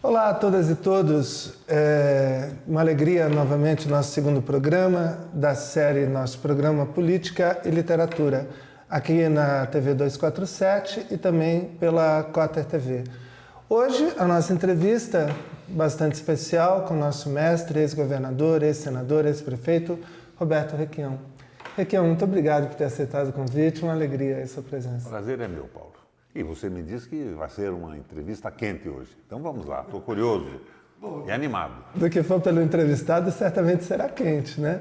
Olá a todas e todos, uma alegria novamente nosso segundo programa da série Nosso Programa Política e Literatura, aqui na TV 247 e também pela Cotter TV. Hoje a nossa entrevista bastante especial com o nosso mestre, ex-governador, ex-senador, ex-prefeito, Roberto Requião. Requião, muito obrigado por ter aceitado o convite, uma alegria a sua presença. O prazer é meu, Paulo. E você me disse que vai ser uma entrevista quente hoje. Então vamos lá, estou curioso e animado. Do que for pelo entrevistado, certamente será quente, né?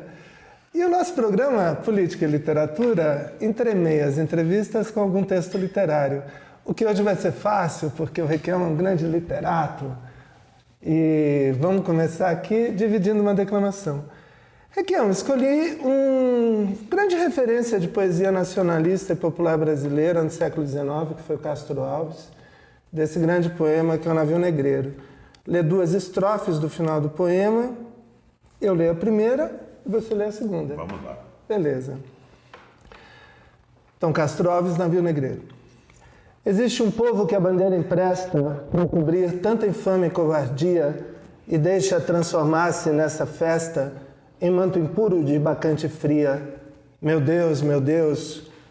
E o nosso programa Política e Literatura entremeia as entrevistas com algum texto literário. O que hoje vai ser fácil, porque o Requião é um grande literato. E vamos começar aqui dividindo uma declamação. Requião, escolhi uma grande referência de poesia nacionalista e popular brasileira no século XIX, que foi o Castro Alves, desse grande poema que é o Navio Negreiro. Lê duas estrofes do final do poema, eu leio a primeira e você lê a segunda. Vamos lá. Beleza. Então, Castro Alves, Navio Negreiro. Existe um povo que a bandeira empresta para cobrir tanta infame e covardia e deixa transformar-se nessa festa em manto impuro de bacante fria. Meu Deus,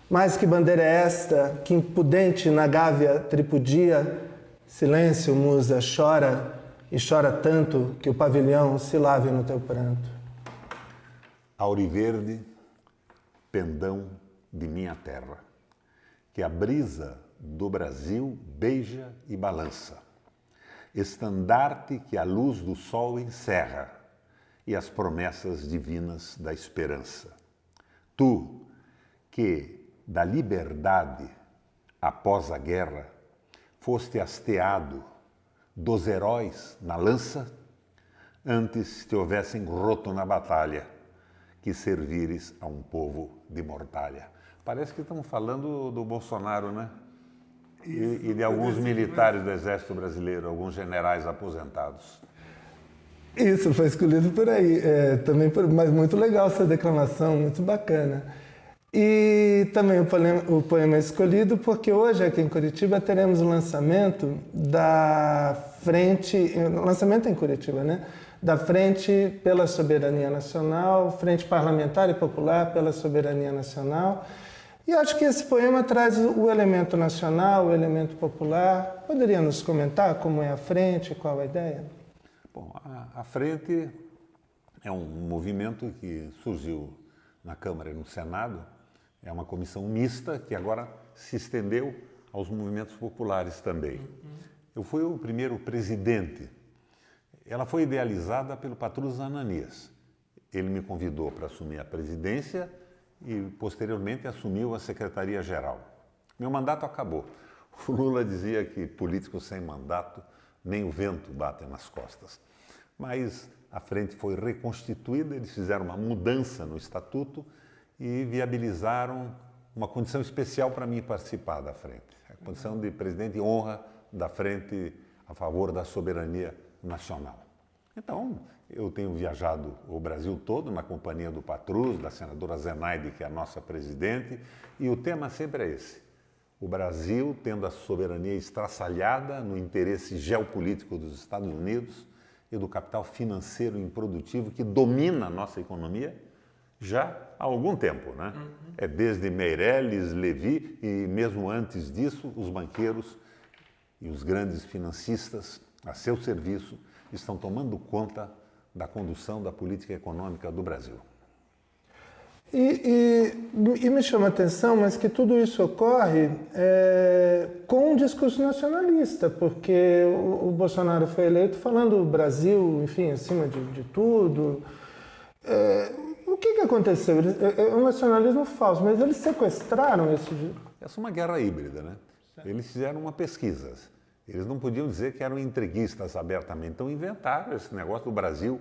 mais que bandeira é esta, que impudente na gávea tripudia? Silêncio, musa, chora, e chora tanto que o pavilhão se lave no teu pranto. Auriverde, pendão de minha terra, que a brisa do Brasil beija e balança, estandarte que a luz do sol encerra, e as promessas divinas da esperança. Tu, que da liberdade após a guerra foste hasteado dos heróis na lança, antes te houvessem roto na batalha, que servires a um povo de mortalha. Parece que estamos falando do Bolsonaro, né? E de alguns militares do Exército Brasileiro, alguns generais aposentados. Isso, foi escolhido por aí. Mas muito legal essa declamação, muito bacana. E também o poema é escolhido porque hoje aqui em Curitiba teremos o lançamento da Frente, lançamento em Curitiba, né? Da Frente pela Soberania Nacional, Frente Parlamentar e Popular pela Soberania Nacional. E acho que esse poema traz o elemento nacional, o elemento popular. Poderia nos comentar como é a Frente, qual a ideia? Bom, a Frente é um movimento que surgiu na Câmara e no Senado, é uma comissão mista que agora se estendeu aos movimentos populares também. Eu fui o primeiro presidente. Ela foi idealizada pelo Patrus Ananias. Ele me convidou para assumir a presidência e, posteriormente, assumiu a secretaria-geral. Meu mandato acabou. O Lula dizia que político sem mandato nem o vento bate nas costas. Mas a frente foi reconstituída, eles fizeram uma mudança no estatuto e viabilizaram uma condição especial para mim participar da frente. A condição de presidente de honra da frente a favor da soberania nacional. Então, eu tenho viajado o Brasil todo na companhia do Patrus, da senadora Zenaide, que é a nossa presidente, e o tema sempre é esse. O Brasil tendo a soberania estraçalhada no interesse geopolítico dos Estados Unidos e do capital financeiro improdutivo que domina a nossa economia já há algum tempo, né? É desde Meirelles, Levy e mesmo antes disso, os banqueiros e os grandes financistas a seu serviço estão tomando conta da condução da política econômica do Brasil. E me chama a atenção, mas que tudo isso ocorre com um discurso nacionalista, porque o Bolsonaro foi eleito falando o Brasil, enfim, acima de tudo. O que aconteceu? É um nacionalismo falso, mas eles sequestraram esse... Essa é uma guerra híbrida, né? Eles fizeram uma pesquisa. Eles não podiam dizer que eram entreguistas abertamente, então inventaram esse negócio do Brasil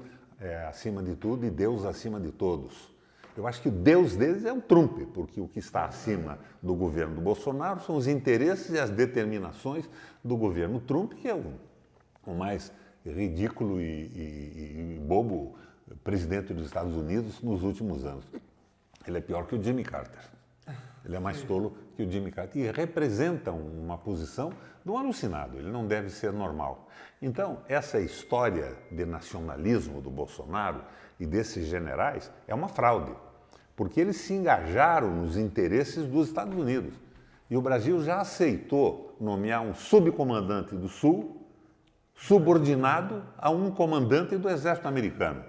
acima de tudo e Deus acima de todos. Eu acho que o Deus deles é o Trump, porque o que está acima do governo do Bolsonaro são os interesses e as determinações do governo Trump, que é o mais ridículo e bobo presidente dos Estados Unidos nos últimos anos. Ele é pior que o Jimmy Carter. Ele é mais tolo que o Jimmy Carter. E representa uma posição de um alucinado. Ele não deve ser normal. Então, essa história de nacionalismo do Bolsonaro e desses generais é uma fraude. Porque eles se engajaram nos interesses dos Estados Unidos. E o Brasil já aceitou nomear um subcomandante do Sul subordinado a um comandante do exército americano.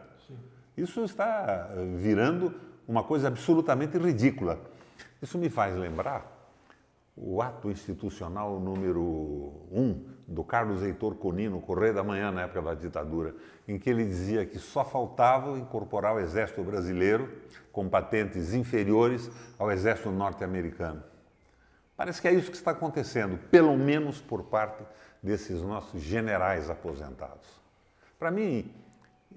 Isso está virando uma coisa absolutamente ridícula. Isso me faz lembrar o ato institucional número 1 do Carlos Heitor Coni no Correio da Manhã, na época da ditadura, em que ele dizia que só faltava incorporar o exército brasileiro com patentes inferiores ao exército norte-americano. Parece que é isso que está acontecendo, pelo menos por parte desses nossos generais aposentados. Para mim,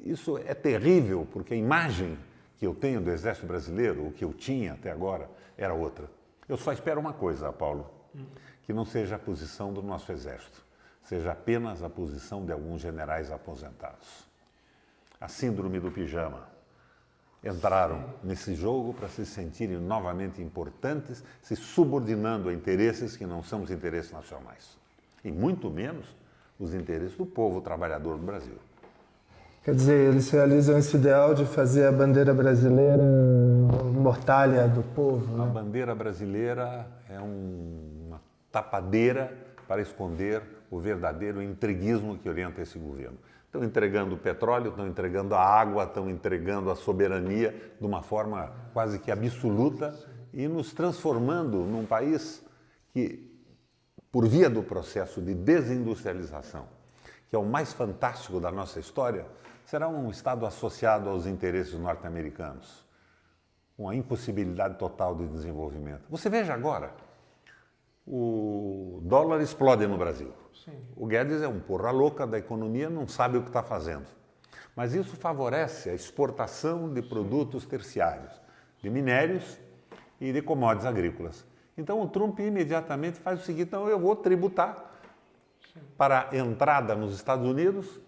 isso é terrível, porque a imagem que eu tenho do Exército Brasileiro, o que eu tinha até agora, era outra. Eu só espero uma coisa, Paulo, que não seja a posição do nosso Exército, seja apenas a posição de alguns generais aposentados. A síndrome do pijama. Entraram nesse jogo para se sentirem novamente importantes, se subordinando a interesses que não são os interesses nacionais. E muito menos os interesses do povo trabalhador do Brasil. Quer dizer, eles realizam esse ideal de fazer a bandeira brasileira mortalha do povo, né? A bandeira brasileira é uma tapadeira para esconder o verdadeiro intriguismo que orienta esse governo. Estão entregando o petróleo, estão entregando a água, estão entregando a soberania de uma forma quase que absoluta e nos transformando num país que, por via do processo de desindustrialização, que é o mais fantástico da nossa história, será um Estado associado aos interesses norte-americanos, com a impossibilidade total de desenvolvimento. Você veja agora, o dólar explode no Brasil. Sim. O Guedes é um porra louca da economia, não sabe o que está fazendo. Mas isso favorece a exportação de produtos terciários, de minérios e de commodities agrícolas. Então o Trump imediatamente faz o seguinte: então eu vou tributar para a entrada nos Estados Unidos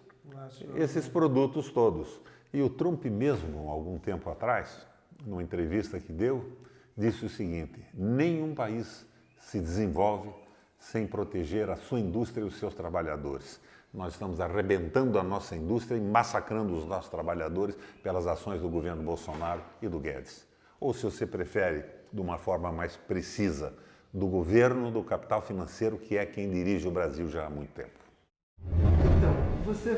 esses produtos todos. E o Trump mesmo, algum tempo atrás, numa entrevista que deu, disse o seguinte: nenhum país se desenvolve sem proteger a sua indústria e os seus trabalhadores. Nós estamos arrebentando a nossa indústria e massacrando os nossos trabalhadores pelas ações do governo Bolsonaro e do Guedes. Ou, se você prefere, de uma forma mais precisa, do governo do capital financeiro, que é quem dirige o Brasil já há muito tempo. Então, você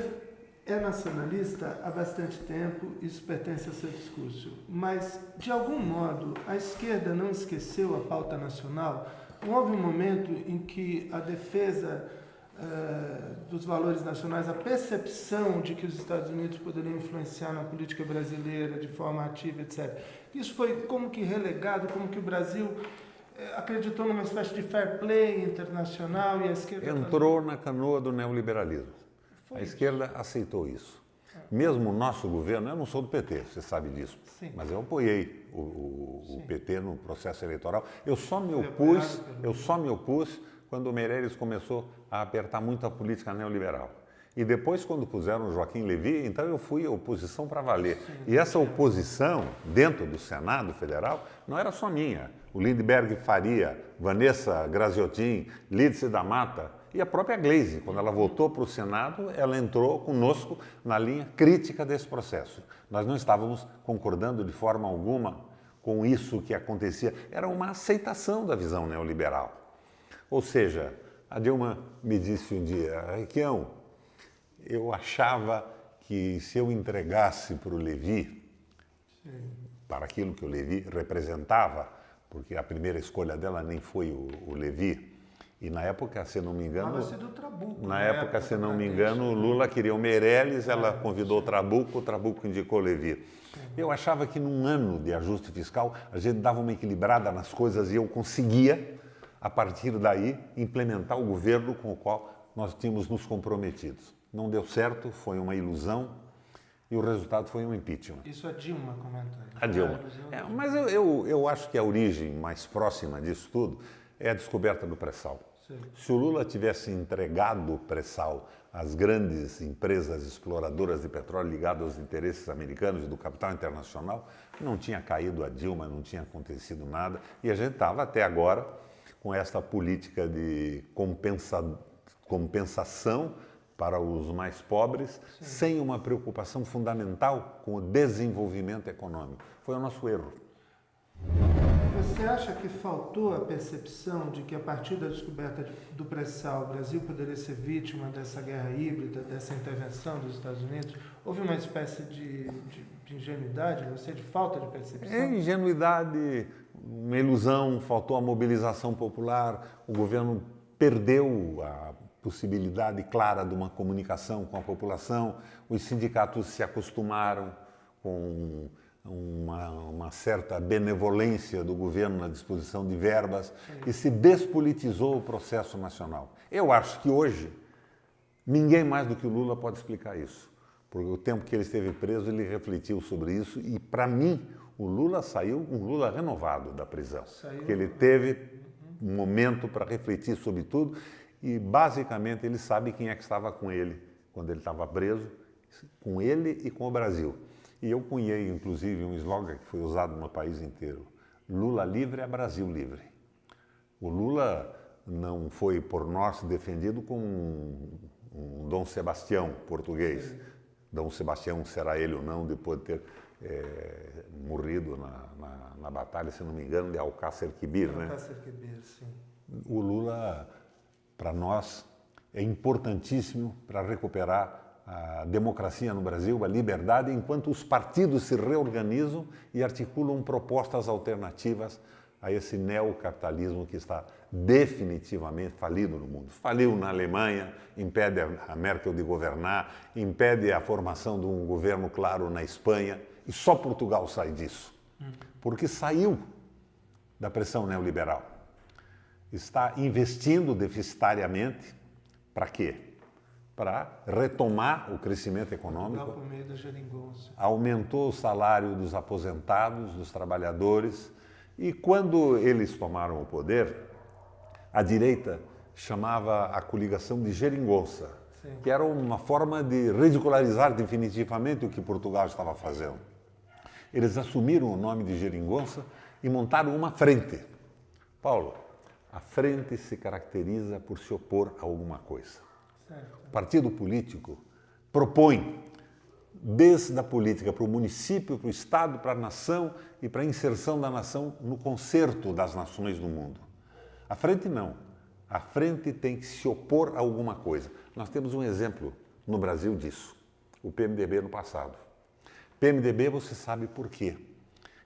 é nacionalista há bastante tempo, isso pertence ao seu discurso, mas, de algum modo, a esquerda não esqueceu a pauta nacional? Não houve um momento em que a defesa dos valores nacionais, a percepção de que os Estados Unidos poderiam influenciar na política brasileira de forma ativa, etc. Isso foi como que relegado, como que o Brasil acreditou numa espécie de fair play internacional e a esquerda... Entrou na canoa do neoliberalismo. A esquerda aceitou isso. Mesmo o nosso governo, eu não sou do PT, você sabe disso, Sim. mas eu apoiei o PT no processo eleitoral. Eu só me opus quando o Meirelles começou a apertar muito a política neoliberal. E depois, quando puseram o Joaquim Levy, então eu fui a oposição para valer. Sim. E essa oposição, dentro do Senado Federal, não era só minha. O Lindbergh Faria, Vanessa Graziotin, Lídice da Mata e a própria Gleisi, quando ela voltou para o Senado, ela entrou conosco na linha crítica desse processo. Nós não estávamos concordando de forma alguma com isso que acontecia. Era uma aceitação da visão neoliberal. Ou seja, a Dilma me disse um dia: Requião, eu achava que se eu entregasse para o Levy, para aquilo que o Levy representava, porque a primeira escolha dela nem foi o Levy, e na época, se não me engano, do Trabuco, na época, se não me engano, o Lula queria o Meirelles, ela convidou o Trabuco indicou o Levy. Eu achava que num ano de ajuste fiscal a gente dava uma equilibrada nas coisas e eu conseguia, a partir daí, implementar o governo com o qual nós tínhamos nos comprometido. Não deu certo, foi uma ilusão e o resultado foi um impeachment. Isso a Dilma comentou. A Dilma. Mas eu acho que a origem mais próxima disso tudo é a descoberta do pré-sal. Sim. Se o Lula tivesse entregado o pré-sal às grandes empresas exploradoras de petróleo ligadas aos interesses americanos e do capital internacional, não tinha caído a Dilma, não tinha acontecido nada. E a gente estava até agora com esta política de compensação para os mais pobres, sim, sem uma preocupação fundamental com o desenvolvimento econômico. Foi o nosso erro. Você acha que faltou a percepção de que a partir da descoberta do pré-sal o Brasil poderia ser vítima dessa guerra híbrida, dessa intervenção dos Estados Unidos? Houve uma espécie de ingenuidade, não sei, de falta de percepção? É ingenuidade, uma ilusão, faltou a mobilização popular, o governo perdeu a possibilidade clara de uma comunicação com a população, os sindicatos se acostumaram com uma certa benevolência do governo na disposição de verbas e se despolitizou o processo nacional. Eu acho que hoje ninguém mais do que o Lula pode explicar isso, porque o tempo que ele esteve preso ele refletiu sobre isso e, para mim, o Lula saiu um Lula renovado da prisão, que ele teve um momento para refletir sobre tudo e, basicamente, ele sabe quem é que estava com ele quando ele estava preso, com ele e com o Brasil. E eu cunhei, inclusive, um slogan que foi usado no país inteiro. Lula livre é Brasil livre. O Lula não foi por nós defendido como um Dom Sebastião português. Sim. Dom Sebastião, será ele ou não, depois de ter morrido na batalha, se não me engano, de Alcácer Quibir, né? Alcácer Quibir, sim. O Lula, para nós, é importantíssimo para recuperar a democracia no Brasil, a liberdade, enquanto os partidos se reorganizam e articulam propostas alternativas a esse neocapitalismo que está definitivamente falido no mundo. Faliu na Alemanha, impede a Merkel de governar, impede a formação de um governo claro na Espanha, e só Portugal sai disso, porque saiu da pressão neoliberal. Está investindo deficitariamente, para quê? Para retomar o crescimento econômico, por meio da geringonça. Aumentou o salário dos aposentados, dos trabalhadores, e quando eles tomaram o poder, a direita chamava a coligação de geringonça, sim, que era uma forma de ridicularizar definitivamente o que Portugal estava fazendo. Eles assumiram o nome de geringonça e montaram uma frente. Paulo, a frente se caracteriza por se opor a alguma coisa. O partido político propõe, desde a política para o município, para o Estado, para a nação e para a inserção da nação no concerto das nações do mundo. A frente não. A frente tem que se opor a alguma coisa. Nós temos um exemplo no Brasil disso, o PMDB no passado. PMDB você sabe por quê.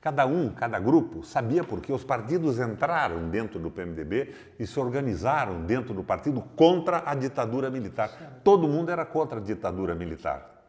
Cada grupo sabia por quê. Os partidos entraram dentro do PMDB e se organizaram dentro do partido contra a ditadura militar. Todo mundo era contra a ditadura militar.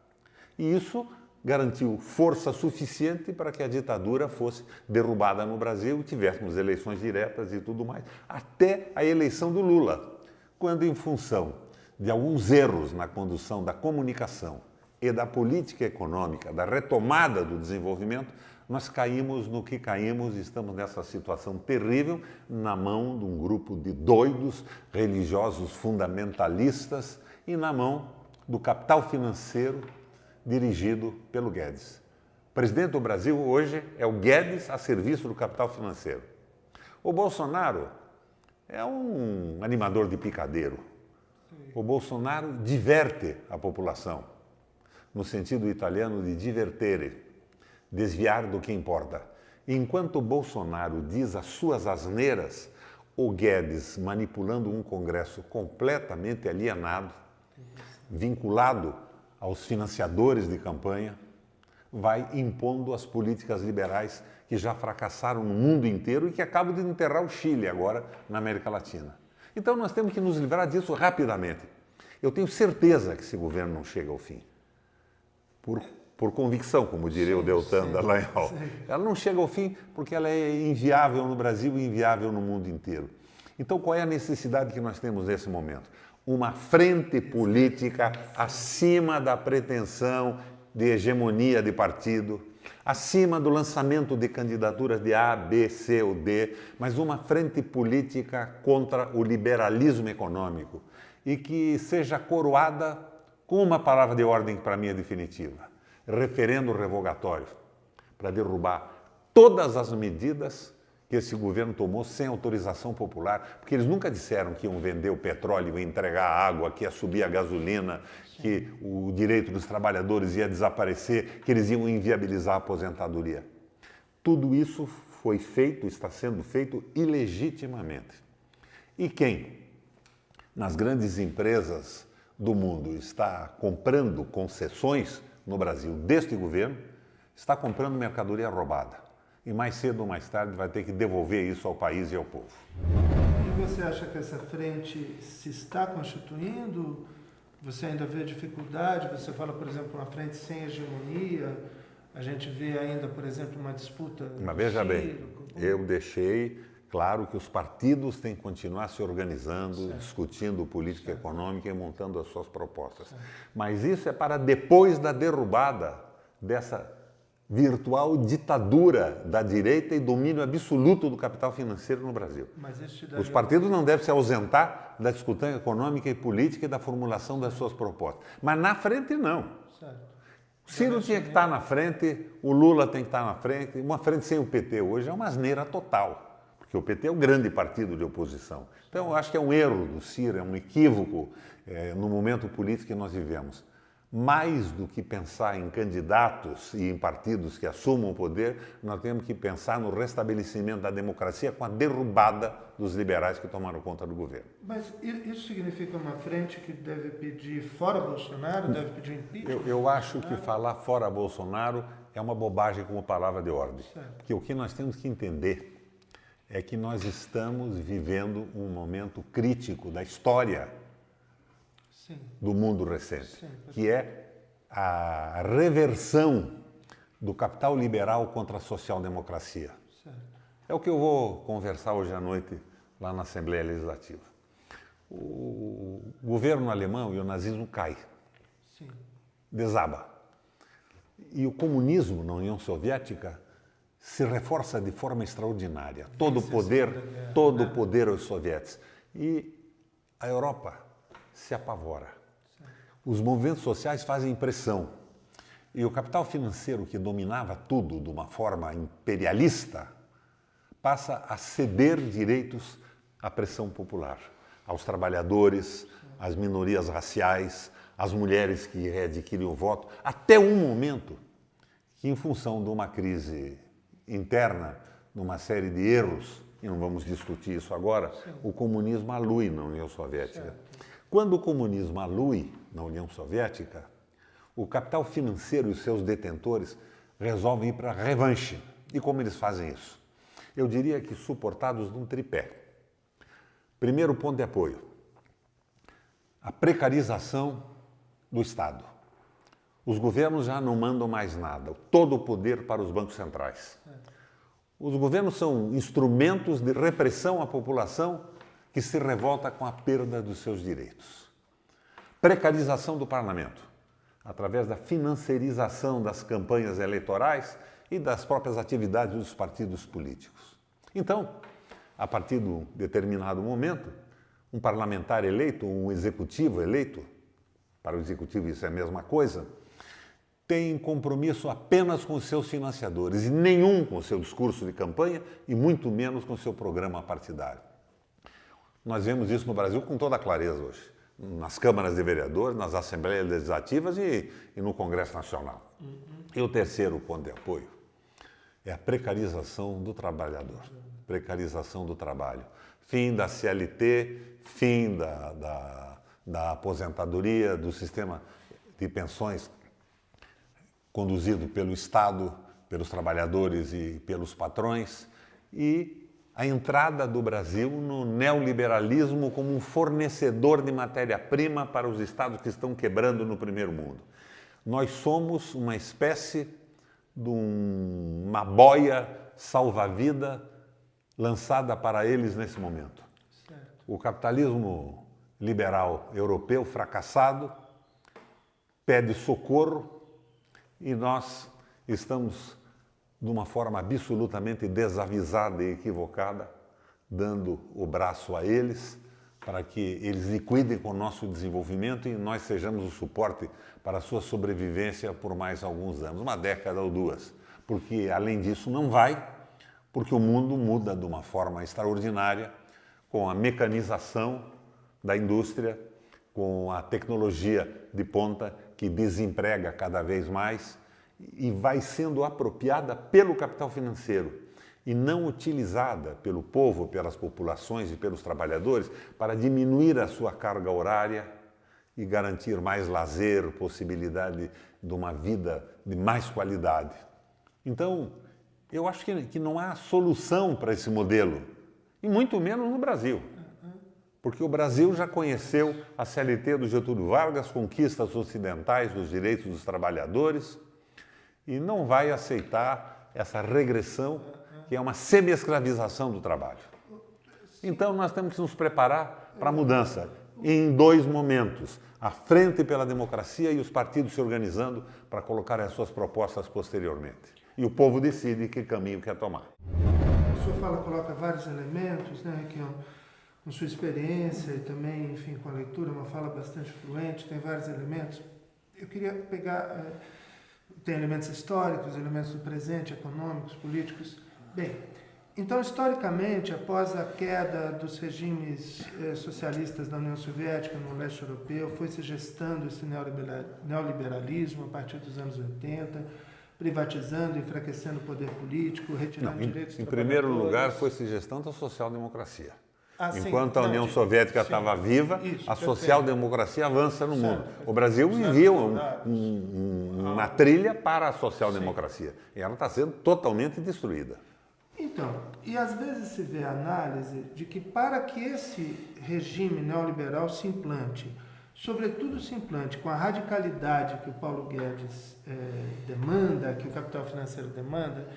E isso garantiu força suficiente para que a ditadura fosse derrubada no Brasil, tivéssemos eleições diretas e tudo mais, até a eleição do Lula, quando, em função de alguns erros na condução da comunicação e da política econômica, da retomada do desenvolvimento, nós caímos no que caímos e estamos nessa situação terrível na mão de um grupo de doidos, religiosos fundamentalistas e na mão do capital financeiro dirigido pelo Guedes. O presidente do Brasil hoje é o Guedes a serviço do capital financeiro. O Bolsonaro é um animador de picadeiro. O Bolsonaro diverte a população, no sentido italiano de divertere, desviar do que importa. Enquanto o Bolsonaro diz as suas asneiras, o Guedes, manipulando um Congresso completamente alienado, vinculado aos financiadores de campanha, vai impondo as políticas liberais que já fracassaram no mundo inteiro e que acabam de enterrar o Chile agora na América Latina. Então nós temos que nos livrar disso rapidamente. Eu tenho certeza que esse governo não chega ao fim. Por convicção, como diria o Deltan Dallagnol. Ela não chega ao fim porque ela é inviável no Brasil e inviável no mundo inteiro. Então, qual é a necessidade que nós temos nesse momento? Uma frente política acima da pretensão de hegemonia de partido, acima do lançamento de candidaturas de A, B, C ou D, mas uma frente política contra o liberalismo econômico e que seja coroada com uma palavra de ordem que para mim é definitiva, referendo revogatório, para derrubar todas as medidas que esse governo tomou sem autorização popular, porque eles nunca disseram que iam vender o petróleo, iam entregar a água, que ia subir a gasolina, que o direito dos trabalhadores ia desaparecer, que eles iam inviabilizar a aposentadoria. Tudo isso foi feito, está sendo feito ilegitimamente. E quem, nas grandes empresas do mundo, está comprando concessões no Brasil deste governo, está comprando mercadoria roubada. E mais cedo ou mais tarde vai ter que devolver isso ao país e ao povo. E você acha que essa frente se está constituindo? Você ainda vê dificuldade? Você fala, por exemplo, uma frente sem hegemonia. A gente vê ainda, por exemplo, uma disputa... Mas veja bem, eu deixei claro que os partidos têm que continuar se organizando, discutindo política econômica e montando as suas propostas. Mas isso é para depois da derrubada dessa virtual ditadura da direita e domínio absoluto do capital financeiro no Brasil. Os partidos não devem se ausentar da discussão econômica e política e da formulação das suas propostas. Mas na frente, não. O Ciro tinha que estar na frente, o Lula tem que estar na frente. Uma frente sem o PT hoje é uma asneira total, porque o PT é o grande partido de oposição. Então, eu acho que é um erro do Ciro, é um equívoco no momento político que nós vivemos. Mais do que pensar em candidatos e em partidos que assumam o poder, nós temos que pensar no restabelecimento da democracia com a derrubada dos liberais que tomaram conta do governo. Mas isso significa uma frente que deve pedir fora Bolsonaro, deve pedir impeachment? Eu acho que falar fora Bolsonaro é uma bobagem como palavra de ordem. Porque o que nós temos que entender é que nós estamos vivendo um momento crítico da história do mundo recente, que é a reversão do capital liberal contra a social-democracia. É o que eu vou conversar hoje à noite lá na Assembleia Legislativa. O governo alemão e o nazismo caem, desaba. E o comunismo na União Soviética se reforça de forma extraordinária. Todo o poder aos soviéticos. E a Europa se apavora. Os movimentos sociais fazem pressão. E o capital financeiro que dominava tudo de uma forma imperialista passa a ceder direitos à pressão popular, aos trabalhadores, às minorias raciais, às mulheres que readquirem o voto, até um momento que, em função de uma crise interna, numa série de erros, e não vamos discutir isso agora, o comunismo alui na União Soviética. Quando o comunismo alui na União Soviética, o capital financeiro e os seus detentores resolvem ir para a revanche. E como eles fazem isso? Eu diria que suportados num tripé. Primeiro ponto de apoio, a precarização do Estado. Os governos já não mandam mais nada, todo o poder para os bancos centrais. Os governos são instrumentos de repressão à população que se revolta com a perda dos seus direitos. Precarização do parlamento, através da financiarização das campanhas eleitorais e das próprias atividades dos partidos políticos. Então, a partir de um determinado momento, um parlamentar eleito, um executivo eleito, para o executivo isso é a mesma coisa, tem compromisso apenas com os seus financiadores, e nenhum com o seu discurso de campanha e muito menos com o seu programa partidário. Nós vemos isso no Brasil com toda a clareza hoje, nas câmaras de vereadores, nas assembleias legislativas e no Congresso Nacional. E o terceiro ponto de apoio é a precarização do trabalhador, precarização do trabalho. Fim da CLT, fim da aposentadoria, do sistema de pensões conduzido pelo Estado, pelos trabalhadores e pelos patrões, e a entrada do Brasil no neoliberalismo como um fornecedor de matéria-prima para os estados que estão quebrando no primeiro mundo. Nós somos uma espécie de uma boia salva-vida lançada para eles nesse momento. O capitalismo liberal europeu fracassado pede socorro e nós estamos de uma forma absolutamente desavisada e equivocada, dando o braço a eles para que eles liquidem com o nosso desenvolvimento e nós sejamos o suporte para a sua sobrevivência por mais alguns anos, uma década ou duas. Porque, além disso, não vai, porque o mundo muda de uma forma extraordinária com a mecanização da indústria, com a tecnologia de ponta que desemprega cada vez mais e vai sendo apropriada pelo capital financeiro e não utilizada pelo povo, pelas populações e pelos trabalhadores para diminuir a sua carga horária e garantir mais lazer, possibilidade de uma vida de mais qualidade. Então, eu acho que não há solução para esse modelo, e muito menos no Brasil. Porque o Brasil já conheceu a CLT do Getúlio Vargas, conquistas ocidentais dos direitos dos trabalhadores, e não vai aceitar essa regressão, que é uma semi-escravização do trabalho. Então, nós temos que nos preparar para a mudança em dois momentos. A Frente pela Democracia e os partidos se organizando para colocar as suas propostas posteriormente. E o povo decide que caminho quer tomar. A sua fala coloca vários elementos, né, que com sua experiência e também, enfim, com a leitura, uma fala bastante fluente, tem vários elementos. Eu queria pegar, tem elementos históricos, elementos do presente, econômicos, políticos. Bem, então, historicamente, após a queda dos regimes socialistas da União Soviética no leste europeu, foi se gestando esse neoliberalismo a partir dos anos 80, privatizando, enfraquecendo o poder político, retirando direitos em primeiro lugar, foi se gestando a social-democracia. Enquanto sim, a União Soviética estava viva, a social-democracia avança no mundo. O Brasil vivia uma trilha para a social-democracia. E ela está sendo totalmente destruída. Então, e às vezes se vê a análise de que para que esse regime neoliberal se implante, sobretudo se implante com a radicalidade que o Paulo Guedes demanda, que o capital financeiro demanda,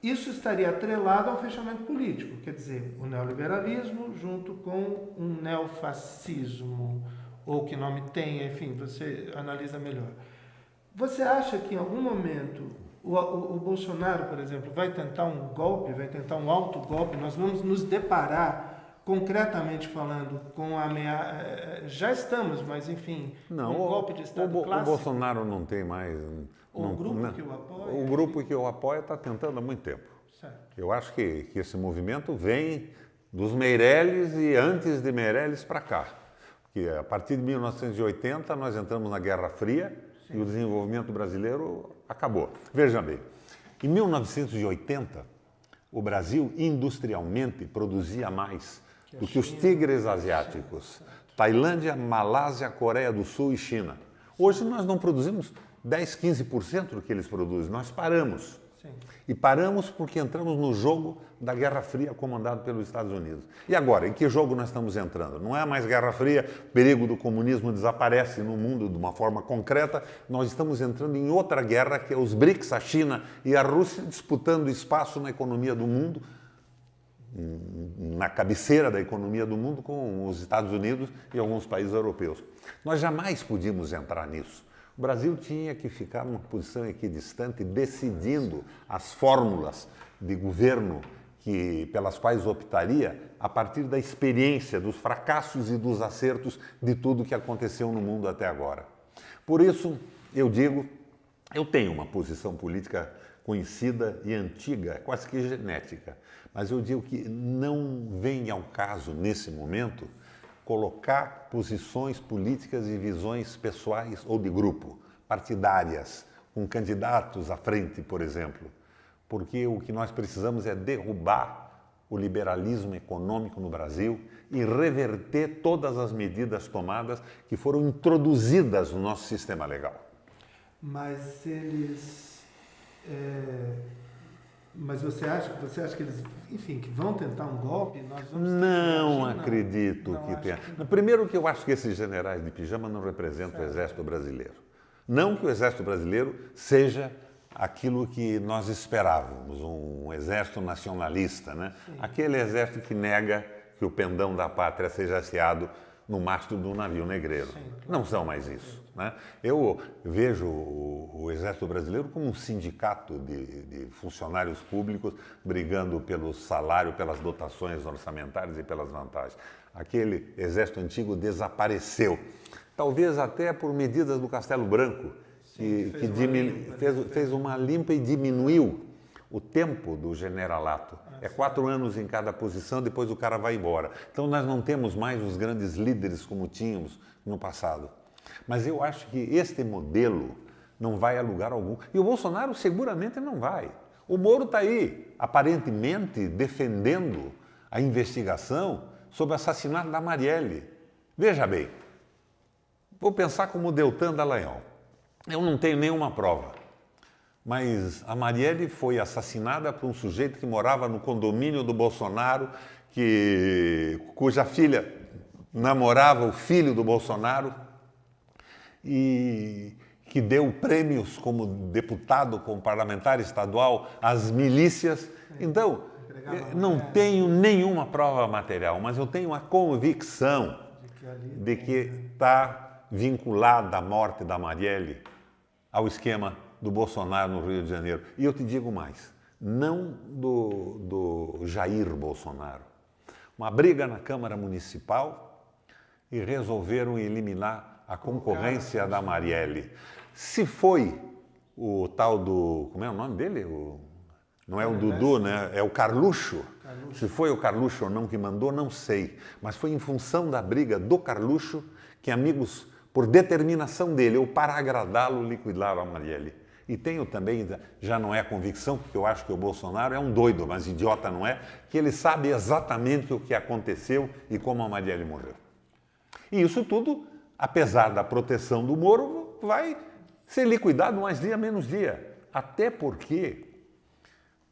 isso estaria atrelado ao fechamento político, quer dizer, o neoliberalismo junto com um neofascismo, ou que nome tenha, enfim, você analisa melhor. Você acha que em algum momento o Bolsonaro, por exemplo, vai tentar um golpe, vai tentar um autogolpe, nós vamos nos deparar, concretamente falando, com a ameaça, já estamos, mas enfim, não, um golpe de Estado clássico? O Bolsonaro não tem mais... O grupo que o apoia? O grupo que o apoia está tentando há muito tempo. Certo. Eu acho que esse movimento vem dos Meirelles e antes de Meirelles para cá. Porque a partir de 1980 nós entramos na Guerra Fria. Sim. E o desenvolvimento brasileiro acabou. Veja bem, em 1980 o Brasil industrialmente produzia mais do que os tigres asiáticos. Tailândia, Malásia, Coreia do Sul e China. Hoje nós não produzimos 10, 15% do que eles produzem. Nós paramos. Sim. E paramos porque entramos no jogo da Guerra Fria comandado pelos Estados Unidos. E agora, em que jogo nós estamos entrando? Não é mais Guerra Fria, perigo do comunismo desaparece no mundo de uma forma concreta. Nós estamos entrando em outra guerra, que é os BRICS, a China e a Rússia, disputando espaço na economia do mundo, na cabeceira da economia do mundo, com os Estados Unidos e alguns países europeus. Nós jamais podíamos entrar nisso. O Brasil tinha que ficar numa posição equidistante, decidindo as fórmulas de governo pelas quais optaria a partir da experiência, dos fracassos e dos acertos de tudo que aconteceu no mundo até agora. Por isso, eu digo, eu tenho uma posição política conhecida e antiga, quase que genética, mas eu digo que não vem ao caso, nesse momento, colocar posições políticas e visões pessoais ou de grupo, partidárias, com candidatos à frente, por exemplo. Porque o que nós precisamos é derrubar o liberalismo econômico no Brasil e reverter todas as medidas tomadas que foram introduzidas no nosso sistema legal. Mas eles... Mas você acha que eles, enfim, que vão tentar um golpe? Nós vamos não acredito que tenha. Primeiro que eu acho que esses generais de pijama não representam o Exército Brasileiro. Não que o Exército Brasileiro seja aquilo que nós esperávamos, um exército nacionalista, né? Aquele exército que nega que o pendão da pátria seja hasteado no mastro do navio negreiro. Não são mais isso. Né? Eu vejo o Exército Brasileiro como um sindicato de funcionários públicos brigando pelo salário, pelas dotações orçamentárias e pelas vantagens. Aquele Exército antigo desapareceu, talvez até por medidas do Castelo Branco, que fez uma limpa e diminuiu o tempo do generalato. É 4 anos em cada posição, depois o cara vai embora. Então nós não temos mais os grandes líderes como tínhamos no passado. Mas eu acho que este modelo não vai a lugar algum. E o Bolsonaro seguramente não vai. O Moro está aí, aparentemente defendendo a investigação sobre o assassinato da Marielle. Veja bem, vou pensar como o Deltan Dallagnol. Eu não tenho nenhuma prova, mas a Marielle foi assassinada por um sujeito que morava no condomínio do Bolsonaro, cuja filha namorava o filho do Bolsonaro e que deu prêmios como deputado, como parlamentar estadual às milícias. Então, não tenho nenhuma prova material, mas eu tenho a convicção de que está vinculada a morte da Marielle ao esquema do Bolsonaro no Rio de Janeiro. E eu te digo mais, não do Jair Bolsonaro. Uma briga na Câmara Municipal e resolveram eliminar a concorrência da Marielle. Se foi o tal do... Como é o nome dele? Não é o Dudu, né? É o Carluxo. Se foi o Carluxo ou não que mandou, não sei. Mas foi em função da briga do Carluxo que amigos, por determinação dele, ou para agradá-lo, liquidaram a Marielle. E tenho também, já não é convicção, porque eu acho que o Bolsonaro é um doido, mas idiota não é, que ele sabe exatamente o que aconteceu e como a Marielle morreu. E isso tudo, apesar da proteção do Moro, vai ser liquidado mais dia, menos dia. Até porque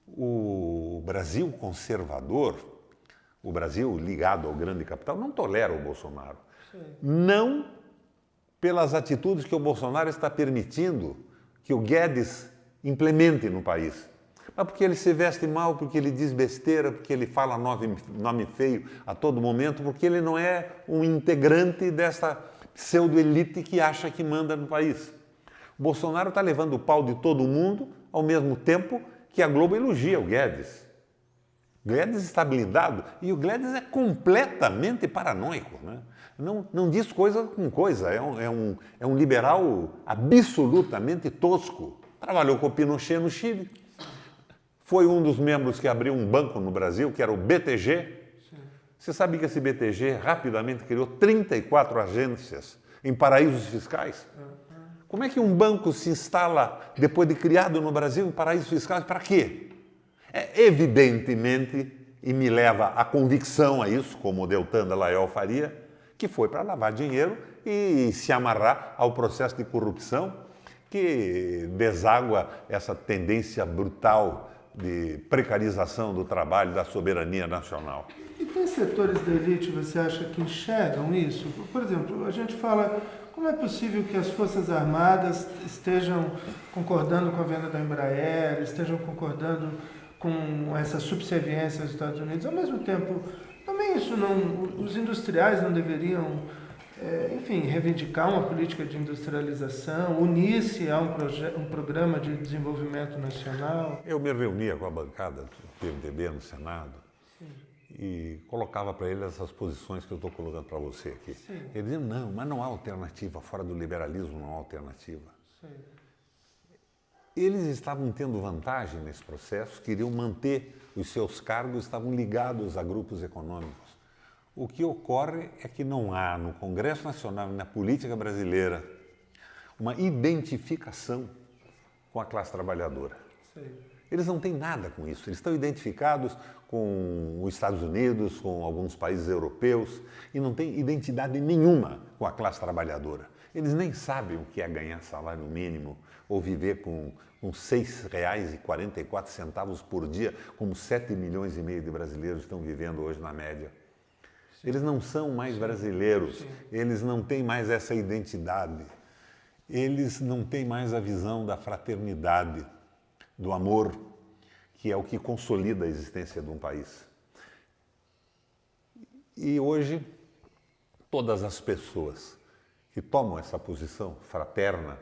o Brasil conservador, o Brasil ligado ao grande capital, não tolera o Bolsonaro. Sim. Não pelas atitudes que o Bolsonaro está permitindo que o Guedes implemente no país. Mas porque ele se veste mal, porque ele diz besteira, porque ele fala nome feio a todo momento, porque ele não é um integrante dessa pseudo-elite que acha que manda no país. O Bolsonaro está levando o pau de todo mundo, ao mesmo tempo que a Globo elogia o Guedes. O Guedes está blindado e o Guedes é completamente paranoico, né? Não diz coisa com coisa, é um liberal absolutamente tosco. Trabalhou com o Pinochet no Chile. Foi um dos membros que abriu um banco no Brasil, que era o BTG. Sim. Você sabe que esse BTG rapidamente criou 34 agências em paraísos fiscais? Como é que um banco se instala, depois de criado no Brasil, em paraísos fiscais? Para quê? Evidentemente, e me leva à convicção a isso, como o Deltan Dallagnol faria, que foi para lavar dinheiro e se amarrar ao processo de corrupção que deságua essa tendência brutal de precarização do trabalho, da soberania nacional. E tem setores da elite, você acha, que enxergam isso? Por exemplo, a gente fala, como é possível que as Forças Armadas estejam concordando com a venda da Embraer, estejam concordando com essa subserviência aos Estados Unidos, ao mesmo tempo... Também isso não, os industriais não deveriam, enfim, reivindicar uma política de industrialização, unir-se a um programa de desenvolvimento nacional? Eu me reunia com a bancada do PMDB no Senado. Sim. E colocava para eles essas posições que eu estou colocando para você aqui. Sim. Eles diziam, não, mas não há alternativa, fora do liberalismo não há alternativa. Sim. Eles estavam tendo vantagem nesse processo, queriam manter os seus cargos, estavam ligados a grupos econômicos. O que ocorre é que não há no Congresso Nacional e na política brasileira uma identificação com a classe trabalhadora. Sim. Eles não têm nada com isso, eles estão identificados com os Estados Unidos, com alguns países europeus e não têm identidade nenhuma com a classe trabalhadora. Eles nem sabem o que é ganhar salário mínimo ou viver com R$ 6,44 por dia, como 7,5 milhões de brasileiros estão vivendo hoje na média. Sim. Eles não são mais brasileiros, sim. Eles não têm mais essa identidade, eles não têm mais a visão da fraternidade, do amor, que é o que consolida a existência de um país. E hoje, todas as pessoas que tomam essa posição fraterna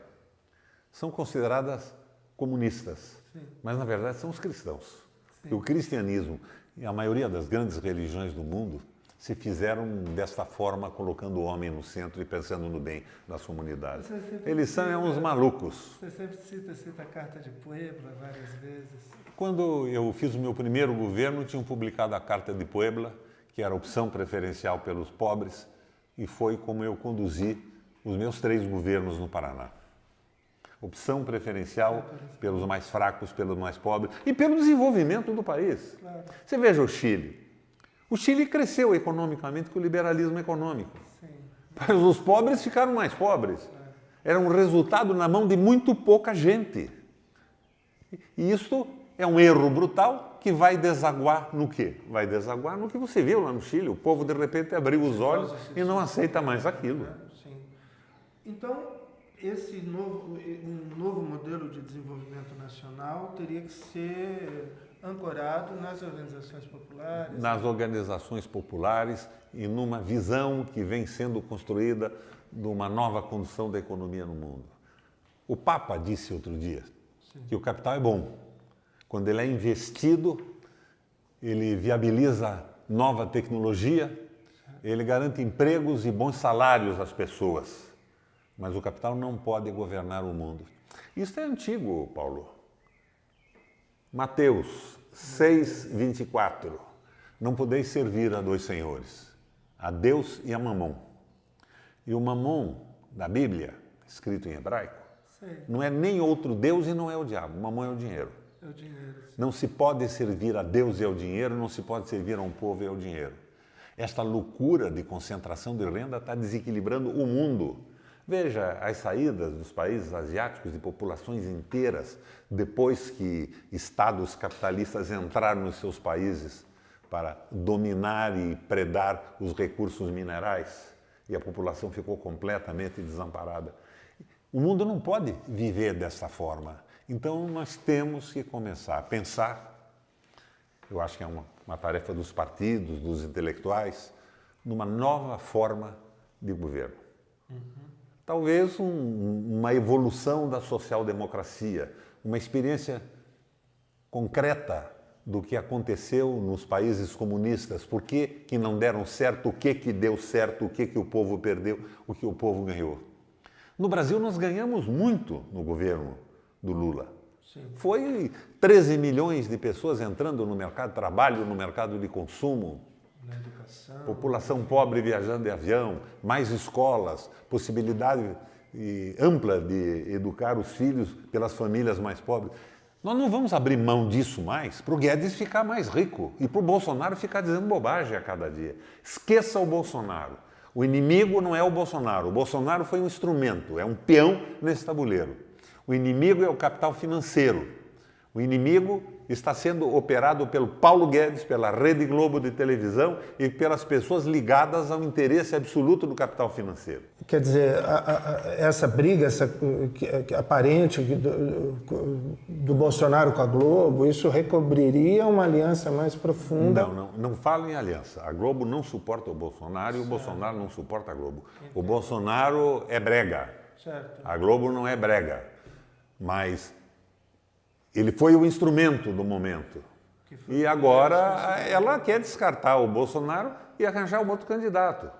são consideradas comunistas, mas na verdade são os cristãos. E o cristianismo e a maioria das grandes religiões do mundo se fizeram desta forma, colocando o homem no centro e pensando no bem das comunidades. Eles são uns malucos. Você sempre cita a Carta de Puebla várias vezes. Quando eu fiz o meu primeiro governo, tinham publicado a Carta de Puebla, que era a opção preferencial pelos pobres, e foi como eu conduzi os meus 3 governos no Paraná. Opção preferencial pelos mais fracos, pelos mais pobres e pelo desenvolvimento do país. Claro. Você veja o Chile. O Chile cresceu economicamente com o liberalismo econômico. Sim. Mas os pobres ficaram mais pobres. Era um resultado na mão de muito pouca gente. E isso é um erro brutal que vai desaguar no quê? Vai desaguar no que você viu lá no Chile. O povo, de repente, abriu os olhos e não aceita mais aquilo. Sim. Então, esse novo modelo de desenvolvimento nacional teria que ser ancorado nas organizações populares. Nas organizações populares e numa visão que vem sendo construída de uma nova condução da economia no mundo. O Papa disse outro dia que o capital é bom. Quando ele é investido, ele viabiliza nova tecnologia, ele garante empregos e bons salários às pessoas. Mas o capital não pode governar o mundo. Isso é antigo, Paulo. Mateus 6:24. Não podeis servir a 2 senhores, a Deus e a Mamon. E o Mamon, da Bíblia, escrito em hebraico, não é nem outro Deus e não é o diabo. O Mamon é o dinheiro. É o dinheiro. Não se pode servir a Deus e ao dinheiro, não se pode servir a um povo e ao dinheiro. Esta loucura de concentração de renda está desequilibrando o mundo. Veja as saídas dos países asiáticos de populações inteiras depois que estados capitalistas entraram nos seus países para dominar e predar os recursos minerais e a população ficou completamente desamparada. O mundo não pode viver dessa forma. Então nós temos que começar a pensar, eu acho que é uma tarefa dos partidos, dos intelectuais, numa nova forma de governo. Talvez uma evolução da social-democracia, uma experiência concreta do que aconteceu nos países comunistas, por que não deram certo, o que deu certo, o que o povo perdeu, o que o povo ganhou. No Brasil nós ganhamos muito no governo do Lula. Sim. Foi 13 milhões de pessoas entrando no mercado de trabalho, no mercado de consumo, Na educação. população pobre viajando de avião, mais escolas, possibilidade ampla de educar os filhos pelas famílias mais pobres. Nós não vamos abrir mão disso mais para o Guedes ficar mais rico e para o Bolsonaro ficar dizendo bobagem a cada dia. Esqueça o Bolsonaro. O inimigo não é o Bolsonaro foi um instrumento, é um peão nesse tabuleiro. O inimigo é o capital financeiro. O inimigo está sendo operado pelo Paulo Guedes, pela Rede Globo de televisão e pelas pessoas ligadas ao interesse absoluto do capital financeiro. Quer dizer, essa briga, aparente do Bolsonaro com a Globo, isso recobriria uma aliança mais profunda? Não fala em aliança. A Globo não suporta o Bolsonaro e o Bolsonaro não suporta a Globo. O Bolsonaro é brega. Certo. A Globo não é brega. Mas ele foi o instrumento do momento. E agora ela quer descartar o Bolsonaro e arranjar um outro candidato.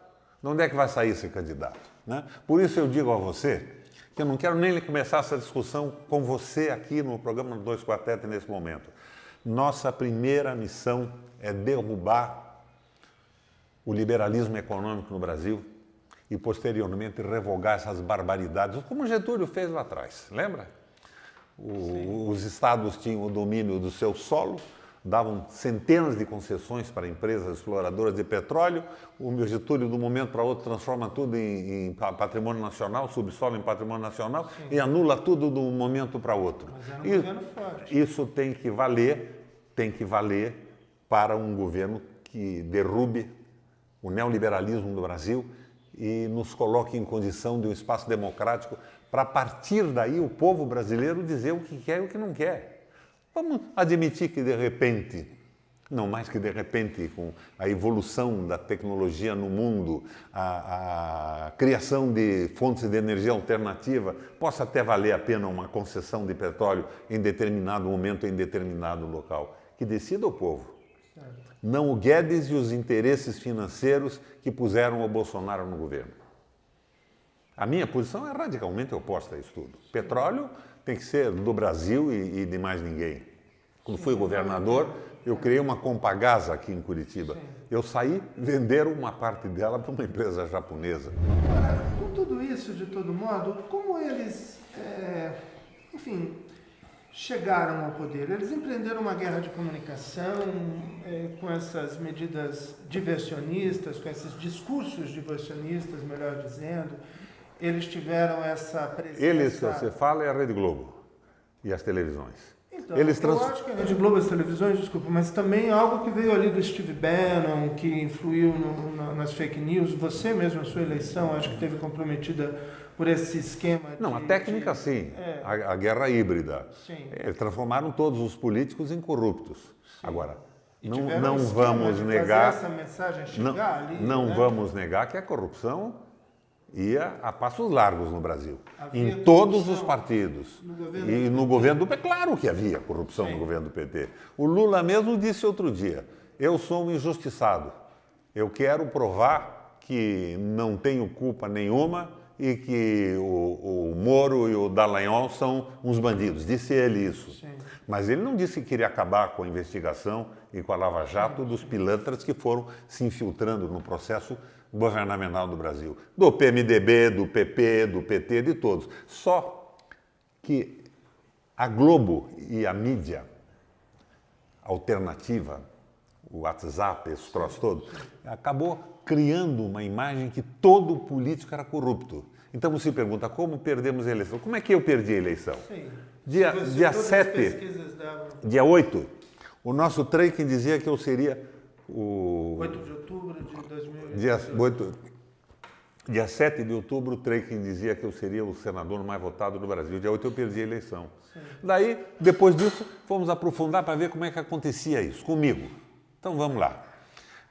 De onde é que vai sair esse candidato? Né? Por isso eu digo a você que eu não quero nem começar essa discussão com você aqui no programa 2 Quarteto nesse momento. Nossa primeira missão é derrubar o liberalismo econômico no Brasil e posteriormente revogar essas barbaridades, como Getúlio fez lá atrás, lembra? Os estados tinham o domínio do seu solo, davam centenas de concessões para empresas exploradoras de petróleo. O Getúlio, de um momento para outro, transforma tudo em patrimônio nacional, subsolo em patrimônio nacional. Sim. E anula tudo de um momento para outro. Mas era um governo forte. Isso tem que valer para um governo que derrube o neoliberalismo do Brasil e nos coloque em condição de um espaço democrático para, a partir daí, o povo brasileiro dizer o que quer e o que não quer. Vamos admitir que, de repente, Não mais que, de repente, com a evolução da tecnologia no mundo, a criação de fontes de energia alternativa, possa até valer a pena uma concessão de petróleo em determinado momento, em determinado local. Que decida o povo. Certo. Não o Guedes e os interesses financeiros que puseram o Bolsonaro no governo. A minha posição é radicalmente oposta a isso tudo. Petróleo tem que ser do Brasil e de mais ninguém. Quando fui governador, eu criei uma Compagasa aqui em Curitiba. Sim. Eu saí, venderam uma parte dela para uma empresa japonesa. Agora, com tudo isso, de todo modo, como eles, chegaram ao poder? Eles empreenderam uma guerra de comunicação com essas medidas diversionistas, com esses discursos diversionistas, melhor dizendo. Eles tiveram essa presença... Eles, que você fala, é a Rede Globo e as televisões. Então, eu acho que a Rede Globo e as televisões, desculpa, mas também algo que veio ali do Steve Bannon, que influiu nas fake news. Você mesmo, a sua eleição, acho que teve comprometida por esse esquema. Não, a técnica sim, a guerra híbrida. Sim. Eles transformaram todos os políticos em corruptos. Sim. Agora, não vamos negar... Essa mensagem chegar ali, não vamos negar que a corrupção ia a passos largos no Brasil, em todos os partidos. E no governo do PT, claro que havia corrupção no governo do PT. O Lula mesmo disse outro dia, eu sou um injustiçado, eu quero provar que não tenho culpa nenhuma e que o Moro e o Dallagnol são uns bandidos. Disse ele isso. Sim. Mas ele não disse que queria acabar com a investigação e com a Lava Jato dos pilantras que foram se infiltrando no processo governamental do Brasil. Do PMDB, do PP, do PT, de todos. Só que a Globo e a mídia alternativa, o WhatsApp, esses troços todos, acabou criando uma imagem que todo político era corrupto. Então você pergunta, como perdemos a eleição? Como é que eu perdi a eleição? Sim. Dia 7, dia 8, o nosso trem dizia que eu seria o... 8 de outubro de 2018. Dia 7 de outubro, o Treikin dizia que eu seria o senador mais votado do Brasil. Dia 8 eu perdi a eleição. Sim. Daí, depois disso, fomos aprofundar para ver como é que acontecia isso, comigo. Então vamos lá.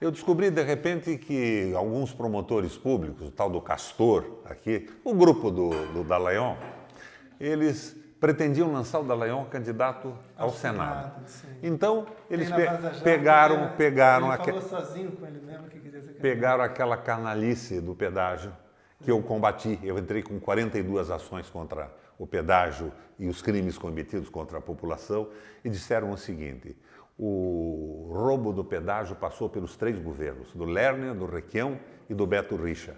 Eu descobri, de repente, que alguns promotores públicos, o tal do Castor, aqui, o grupo do Dallagnol, eles pretendiam lançar o Dallagnol candidato ao Senado. Então, eles pegaram aquela canalice do pedágio que eu combati. Eu entrei com 42 ações contra o pedágio e os crimes cometidos contra a população e disseram o seguinte, o roubo do pedágio passou pelos 3 governos, do Lerner, do Requião e do Beto Richa.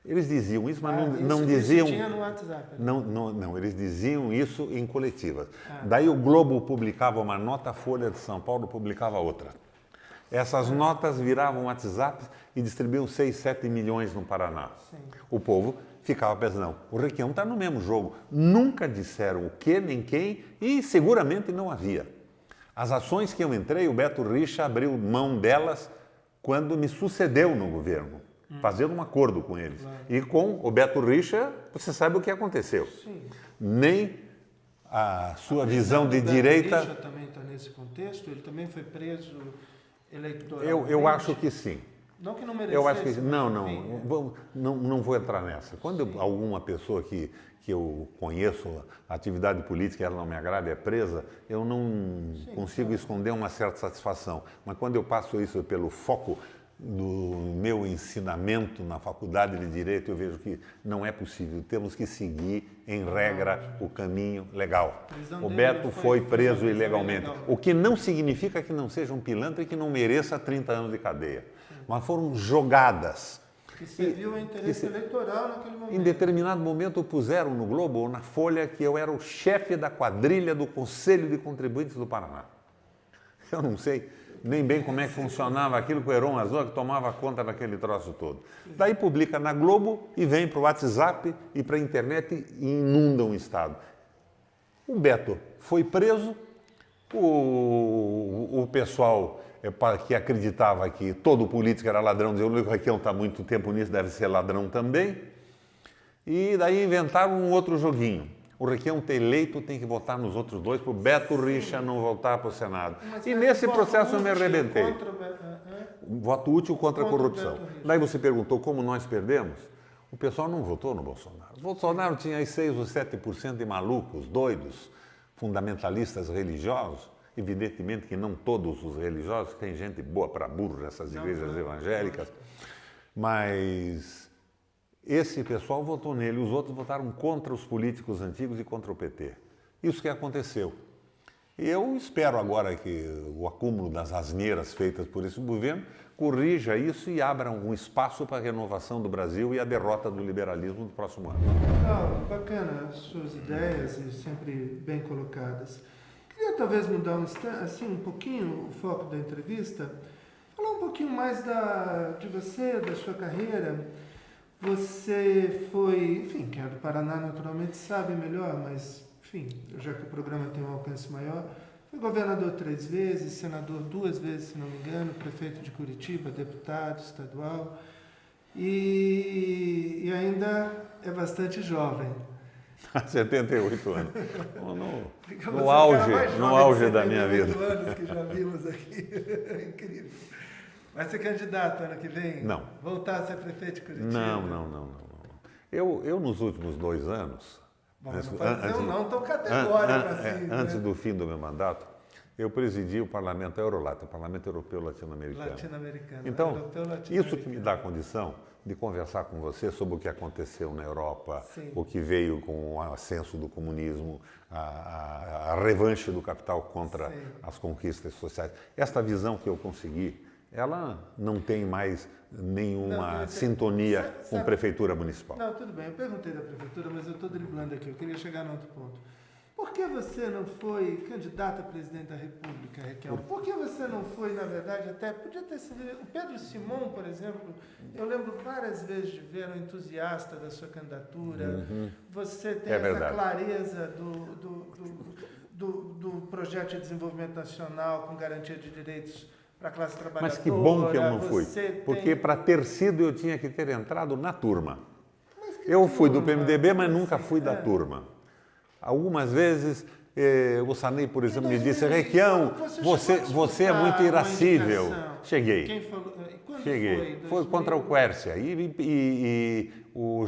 Eles diziam isso, mas não diziam... Isso tinha no WhatsApp. Não, eles diziam isso em coletivas. Daí o Globo publicava uma nota, a Folha de São Paulo publicava outra. Essas notas viravam WhatsApp e distribuíam 6, 7 milhões no Paraná. Sim. O povo ficava pensando, não, o Requião está no mesmo jogo. Nunca disseram o que, nem quem, e seguramente não havia. As ações que eu entrei, o Beto Richa abriu mão delas quando me sucedeu no governo. Fazendo um acordo com eles. Claro. E com o Beto Richa, você sabe o que aconteceu. Sim. Nem a sua visão de direita... O Beto Richa também está nesse contexto? Ele também foi preso eleitoralmente? Eu acho que sim. Não que não merecesse. Eu acho que sim. Não vou entrar nessa. Quando alguma pessoa que eu conheço, a atividade política, ela não me agrada, é presa, eu não consigo esconder uma certa satisfação. Mas quando eu passo isso pelo foco do meu ensinamento na faculdade de Direito, eu vejo que não é possível. Temos que seguir, em regra, o caminho legal. O Beto foi preso ilegalmente. O que não significa que não seja um pilantra e que não mereça 30 anos de cadeia. Mas foram jogadas. Que serviu a interesse eleitoral naquele momento. Em determinado momento puseram no Globo ou na Folha que eu era o chefe da quadrilha do Conselho de Contribuintes do Paraná. Eu não sei nem bem como é que funcionava aquilo com o Heron Azul, que tomava conta daquele troço todo. Daí publica na Globo e vem para o WhatsApp e para a internet e inundam o Estado. O Beto foi preso, o pessoal que acreditava que todo político era ladrão, dizia, o Luiz Requião está há muito tempo nisso, deve ser ladrão também. E daí inventaram um outro joguinho. O Requião eleito tem que votar nos outros dois para o Beto Richa não voltar para o Senado. Mas E nesse processo eu me arrebentei. Voto útil contra a corrupção. Daí você perguntou como nós perdemos. O pessoal não votou no Bolsonaro. O Bolsonaro tinha aí 6 ou 7% de malucos, doidos, fundamentalistas religiosos. Evidentemente que não todos os religiosos, tem gente boa para burro nessas igrejas evangélicas, mas esse pessoal votou nele, os outros votaram contra os políticos antigos e contra o PT. Isso que aconteceu. E eu espero agora que o acúmulo das asneiras feitas por esse governo corrija isso e abra um espaço para a renovação do Brasil e a derrota do liberalismo no próximo ano. Legal, bacana as suas ideias e sempre bem colocadas. Queria talvez mudar assim, um pouquinho o foco da entrevista, falar um pouquinho mais de você, da sua carreira. Você foi, enfim, quem é do Paraná naturalmente sabe melhor, mas, enfim, já que o programa tem um alcance maior, foi governador 3 vezes, senador 2 vezes, se não me engano, prefeito de Curitiba, deputado estadual, e ainda é bastante jovem. 78 anos. No auge da minha vida. Anos que já vimos aqui. Incrível. Vai ser candidato ano que vem? Não. Voltar a ser prefeito de Curitiba? Não. Eu nos últimos 2 anos... Bom, não pode dizer um não tão categórico assim. Antes do fim do meu mandato, eu presidi o Parlamento Eurolat, o Parlamento Europeu Latino-Americano. Então, isso que me dá a condição de conversar com você sobre o que aconteceu na Europa, Sim. o que veio com o ascenso do comunismo, a revanche do capital contra Sim. as conquistas sociais. Esta visão que eu consegui, ela não tem mais nenhuma sintonia com a prefeitura municipal. Não, tudo bem. Eu perguntei da prefeitura, mas eu estou driblando aqui. Eu queria chegar num outro ponto. Por que você não foi candidato a presidente da República, Requião? Por que você não foi, na verdade, até... Podia ter sido... O Pedro Simão, por exemplo, eu lembro várias vezes de ver um entusiasta da sua candidatura. Você tem essa clareza do projeto de desenvolvimento nacional com garantia de direitos para a classe trabalhadora. Mas que bom que eu não fui, porque para ter sido eu tinha que ter entrado na turma. Eu fui do PMDB, mas nunca fui da turma. Algumas vezes o Sarney, por exemplo, me disse: Requião, você é muito irascível. Cheguei. Quem falou? Quando Cheguei. Foi contra o Quércia. E o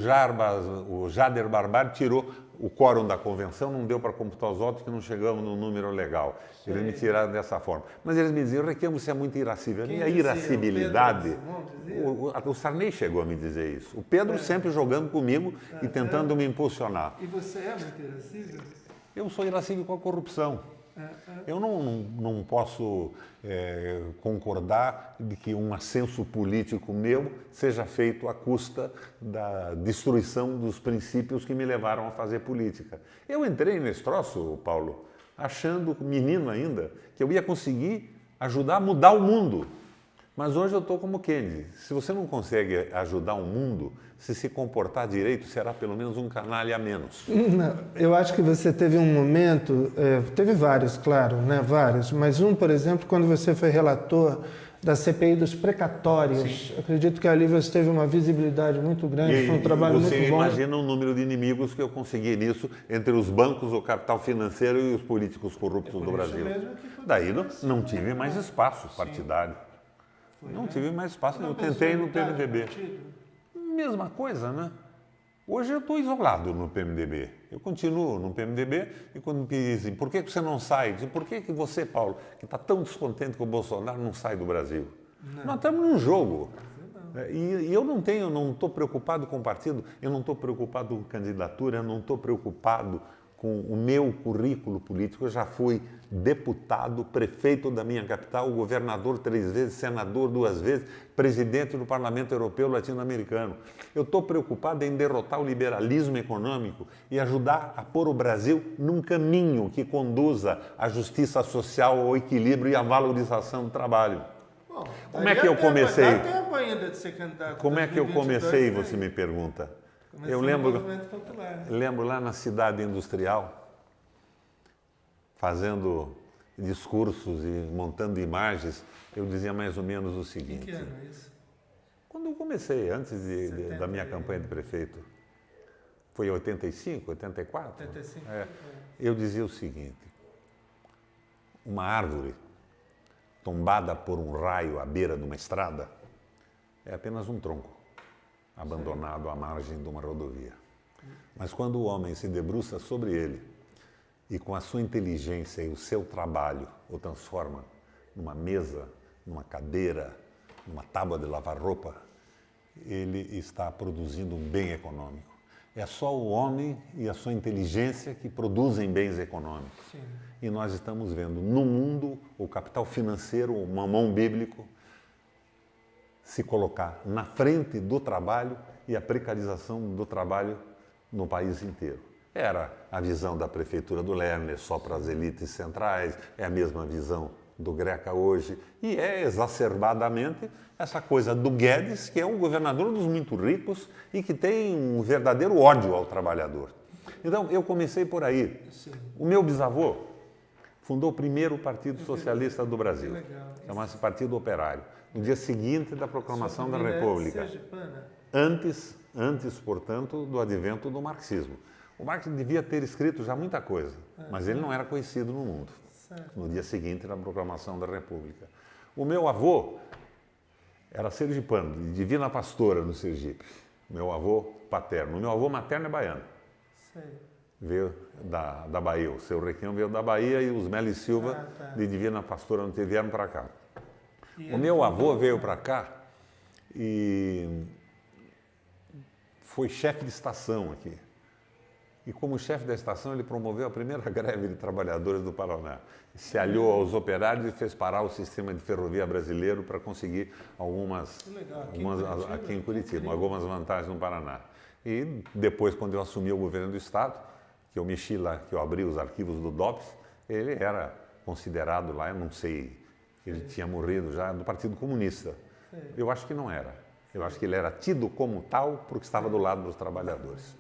Jader Barbar tirou o quórum da convenção, não deu para computar os votos, que não chegamos no número legal. Eles me tiraram dessa forma. Mas eles me diziam: Requião, você é muito irascível. A minha irascibilidade... O Sarney chegou a me dizer isso. O Pedro sempre jogando comigo e tentando me impulsionar. E você é muito irascível? Eu sou irascível com a corrupção. Eu não posso concordar de que um ascenso político meu seja feito à custa da destruição dos princípios que me levaram a fazer política. Eu entrei nesse troço, Paulo, achando, menino ainda, que eu ia conseguir ajudar a mudar o mundo. Mas hoje eu estou como Kennedy. Se você não consegue ajudar o mundo, se comportar direito, será pelo menos um canalha a menos. Não, eu acho que você teve um momento, teve vários, claro, né, vários, mas um, por exemplo, quando você foi relator da CPI dos precatórios. Acredito que ali você teve uma visibilidade muito grande, foi um trabalho muito bom. Você imagina o número de inimigos que eu consegui nisso entre os bancos, o capital financeiro e os políticos corruptos do Brasil. Daí não tive mais espaço partidário. Não tive mais espaço, eu tentei no PMDB. Mesma coisa, né? Hoje eu estou isolado no PMDB. Eu continuo no PMDB e quando me dizem, por que você não sai? Dizem, por que você, Paulo, que está tão descontente com o Bolsonaro, não sai do Brasil? Nós estamos num jogo. E eu não estou preocupado com partido, eu não estou preocupado com candidatura, eu não estou preocupado com o meu currículo político. Eu já fui deputado, prefeito da minha capital, governador 3 vezes, senador 2 vezes, presidente do Parlamento Europeu Latino-Americano. Eu estou preocupado em derrotar o liberalismo econômico e ajudar a pôr o Brasil num caminho que conduza à justiça social, ao equilíbrio e à valorização do trabalho. Bom, como é que eu comecei? Dá tempo ainda de ser candidato. Como é que eu comecei, você me pergunta? Eu lembro lá na cidade industrial, fazendo discursos e montando imagens, eu dizia mais ou menos o seguinte. Que ano é isso? Quando eu comecei, antes da minha campanha de prefeito. foi em 85, 84? 85. Eu dizia o seguinte: uma árvore tombada por um raio à beira de uma estrada é apenas um tronco abandonado à margem de uma rodovia. Mas quando o homem se debruça sobre ele e com a sua inteligência e o seu trabalho o transforma numa mesa, numa cadeira, numa tábua de lavar roupa, ele está produzindo um bem econômico. É só o homem e a sua inteligência que produzem bens econômicos. Sim. E nós estamos vendo no mundo o capital financeiro, o mamão bíblico, se colocar na frente do trabalho e a precarização do trabalho no país inteiro. Era a visão da prefeitura do Lerner, só para as elites centrais, é a mesma visão do Greca hoje, e é exacerbadamente essa coisa do Guedes, que é um governador dos muito ricos e que tem um verdadeiro ódio ao trabalhador. Então, eu comecei por aí. Sim. O meu bisavô fundou o primeiro Partido Socialista do Brasil, chamava-se Partido Operário, no dia seguinte da proclamação da República. Antes, portanto, do advento do marxismo. O Marx devia ter escrito já muita coisa, mas ele não era conhecido no mundo. No dia seguinte da proclamação da República. O meu avô era sergipano, de Divina Pastora, no Sergipe. Meu avô paterno. O meu avô materno é baiano. Sei. Veio da Bahia. O seu Requião veio da Bahia e os Melo e Silva, de Divina Pastora, não vieram para cá. O meu avô veio para cá e foi chefe de estação aqui. E como chefe da estação, ele promoveu a primeira greve de trabalhadores do Paraná. Se aliou aos operários e fez parar o sistema de ferrovia brasileiro para conseguir aqui em Curitiba, algumas vantagens no Paraná. E depois, quando eu assumi o governo do Estado, que eu mexi lá, que eu abri os arquivos do DOPS, ele era considerado lá, eu não sei, ele tinha morrido já, do Partido Comunista. Eu acho que não era. Eu acho que ele era tido como tal porque estava do lado dos trabalhadores.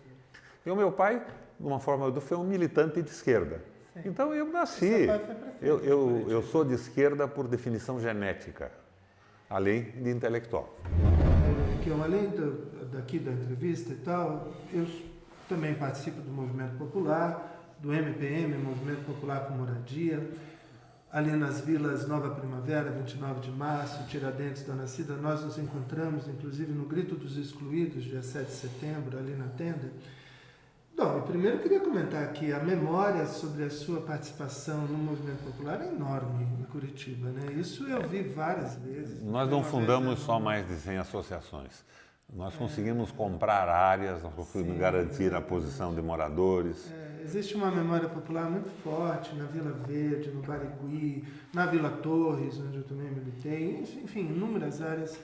E o meu pai, de uma forma ou de outra, foi um militante de esquerda. Sim. Então eu nasci. Eu sou de esquerda por definição genética, além de intelectual. Que além daqui da entrevista e tal, eu também participo do Movimento Popular, do MPM, Movimento Popular por Moradia. Ali nas vilas Nova Primavera, 29 de março, Tiradentes, Dona Cida, nós nos encontramos, inclusive, no Grito dos Excluídos, dia 7 de setembro, ali na tenda. Bom, eu primeiro queria comentar que a memória sobre a sua participação no Movimento Popular é enorme em Curitiba, né? Isso eu vi várias vezes. Nós não fundamos só mais de 100 associações. Nós conseguimos comprar áreas, nós conseguimos garantir a posição de moradores. Existe uma memória popular muito forte na Vila Verde, no Barigui, na Vila Torres, onde eu também militei, enfim, inúmeras áreas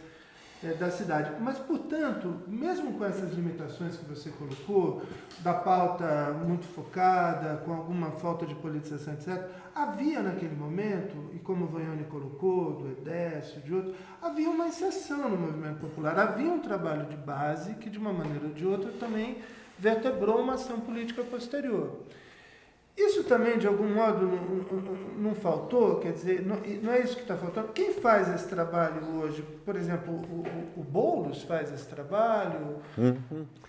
da cidade. Mas, portanto, mesmo com essas limitações que você colocou, da pauta muito focada, com alguma falta de politização, etc., havia naquele momento, e como o Vaione colocou, do Edécio, de outro, havia uma inserção no movimento popular, havia um trabalho de base que, de uma maneira ou de outra, também vertebrou uma ação política posterior. Isso também, de algum modo, não faltou? Quer dizer, não é isso que está faltando? Quem faz esse trabalho hoje? Por exemplo, o Boulos faz esse trabalho?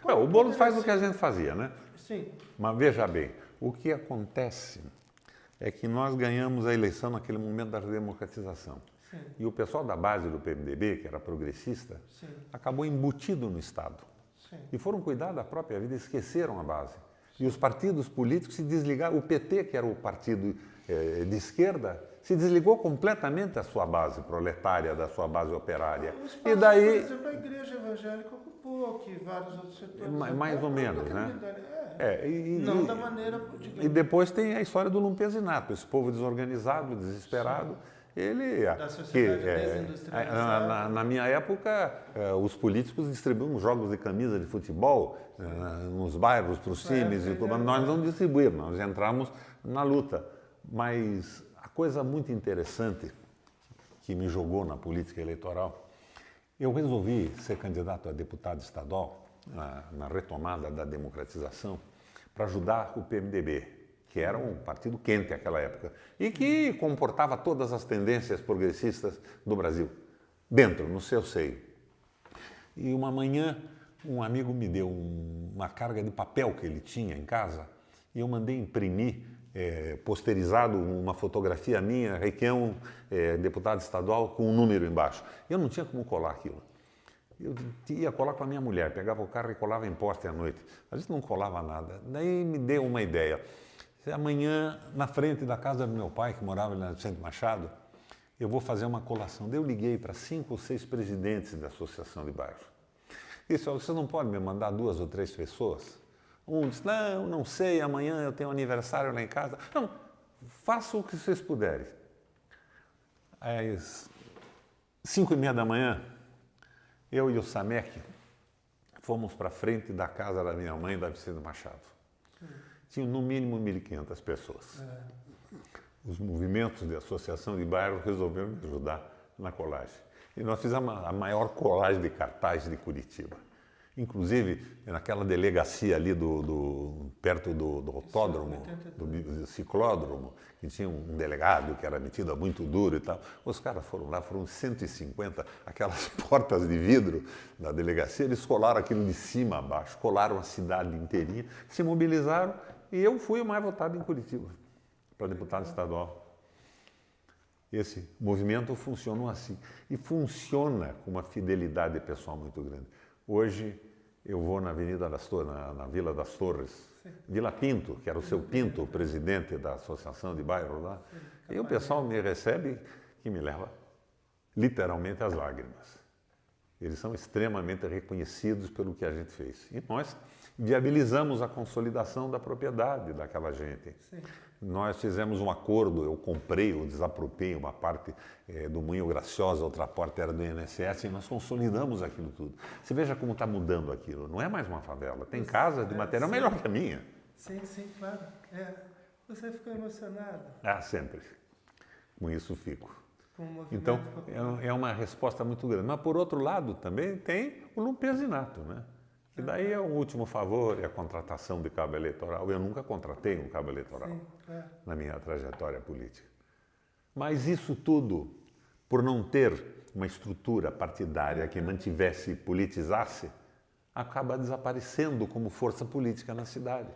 O Boulos faz o que a gente fazia, né? Sim. Mas veja bem, o que acontece é que nós ganhamos a eleição naquele momento da redemocratização. Sim. E o pessoal da base do PMDB, que era progressista, Sim. acabou embutido no Estado. Sim. E foram cuidar da própria vida, esqueceram a base. E os partidos políticos se desligaram. O PT, que era o partido de esquerda, se desligou completamente da sua base proletária, da sua base operária. E daí, por exemplo, a igreja evangélica ocupou aqui vários outros setores. Mais ou menos, né? Não da maneira... E depois tem a história do lumpesinato, esse povo desorganizado, desesperado. Da sociedade desindustrializada. Na minha época, os políticos distribuíam jogos de camisa de futebol nos bairros, para os times e tudo. Nós não distribuímos, nós entramos na luta. Mas a coisa muito interessante que me jogou na política eleitoral, eu resolvi ser candidato a deputado estadual na retomada da democratização para ajudar o PMDB, que era um partido quente naquela época, e que comportava todas as tendências progressistas do Brasil, dentro, no seu seio. E uma manhã, um amigo me deu uma carga de papel que ele tinha em casa e eu mandei imprimir, posterizado, uma fotografia minha, Requião, deputado estadual, com um número embaixo. Eu não tinha como colar aquilo. Eu ia colar com a minha mulher, pegava o carro e colava em poste à noite. A gente não colava nada. Daí me deu uma ideia. Amanhã, na frente da casa do meu pai, que morava ali na Vicente Machado, eu vou fazer uma colação. Daí eu liguei para 5 ou 6 presidentes da associação de bairro. Disse, você não pode me mandar 2 ou 3 pessoas? Um disse, não sei, amanhã eu tenho um aniversário lá em casa. Não, faça o que vocês puderem. Às 5h30 da manhã, eu e o Samek fomos para frente da casa da minha mãe, da Vicente Machado. Tinham no mínimo 1.500 pessoas. Os movimentos de associação de bairro resolveram me ajudar na colagem. E nós fizemos a maior colagem de cartaz de Curitiba. Inclusive, naquela delegacia ali perto do autódromo, do ciclódromo, que tinha um delegado que era metido a muito duro e tal. Os caras foram lá, foram 150, aquelas portas de vidro da delegacia, eles colaram aquilo de cima a baixo, colaram a cidade inteirinha, se mobilizaram e eu fui o mais votado em Curitiba, para deputado estadual. Esse movimento funcionou assim. E funciona com uma fidelidade pessoal muito grande. Hoje eu vou na Avenida das Torres, na Vila das Torres, sim. Vila Pinto, que era o seu Pinto, o presidente da Associação de Bairro lá. Sim, e o pessoal me recebe que me leva literalmente às lágrimas. Eles são extremamente reconhecidos pelo que a gente fez. E nós viabilizamos a consolidação da propriedade daquela gente. Sim. Nós fizemos um acordo, eu comprei ou desapropriei uma parte do Moinho Graciosa, outra parte era do INSS, e nós consolidamos aquilo tudo. Você veja como está mudando aquilo. Não é mais uma favela, tem casa de material melhor que a minha. Sim, claro. Você ficou emocionado? Sempre. Com isso fico. Então, é uma resposta muito grande. Mas, por outro lado, também tem o lumpesinato, né? E daí é o último favor, é a contratação de cabo eleitoral. Eu nunca contratei um cabo eleitoral na minha trajetória política. Mas isso tudo, por não ter uma estrutura partidária que mantivesse e politizasse, acaba desaparecendo como força política na cidade.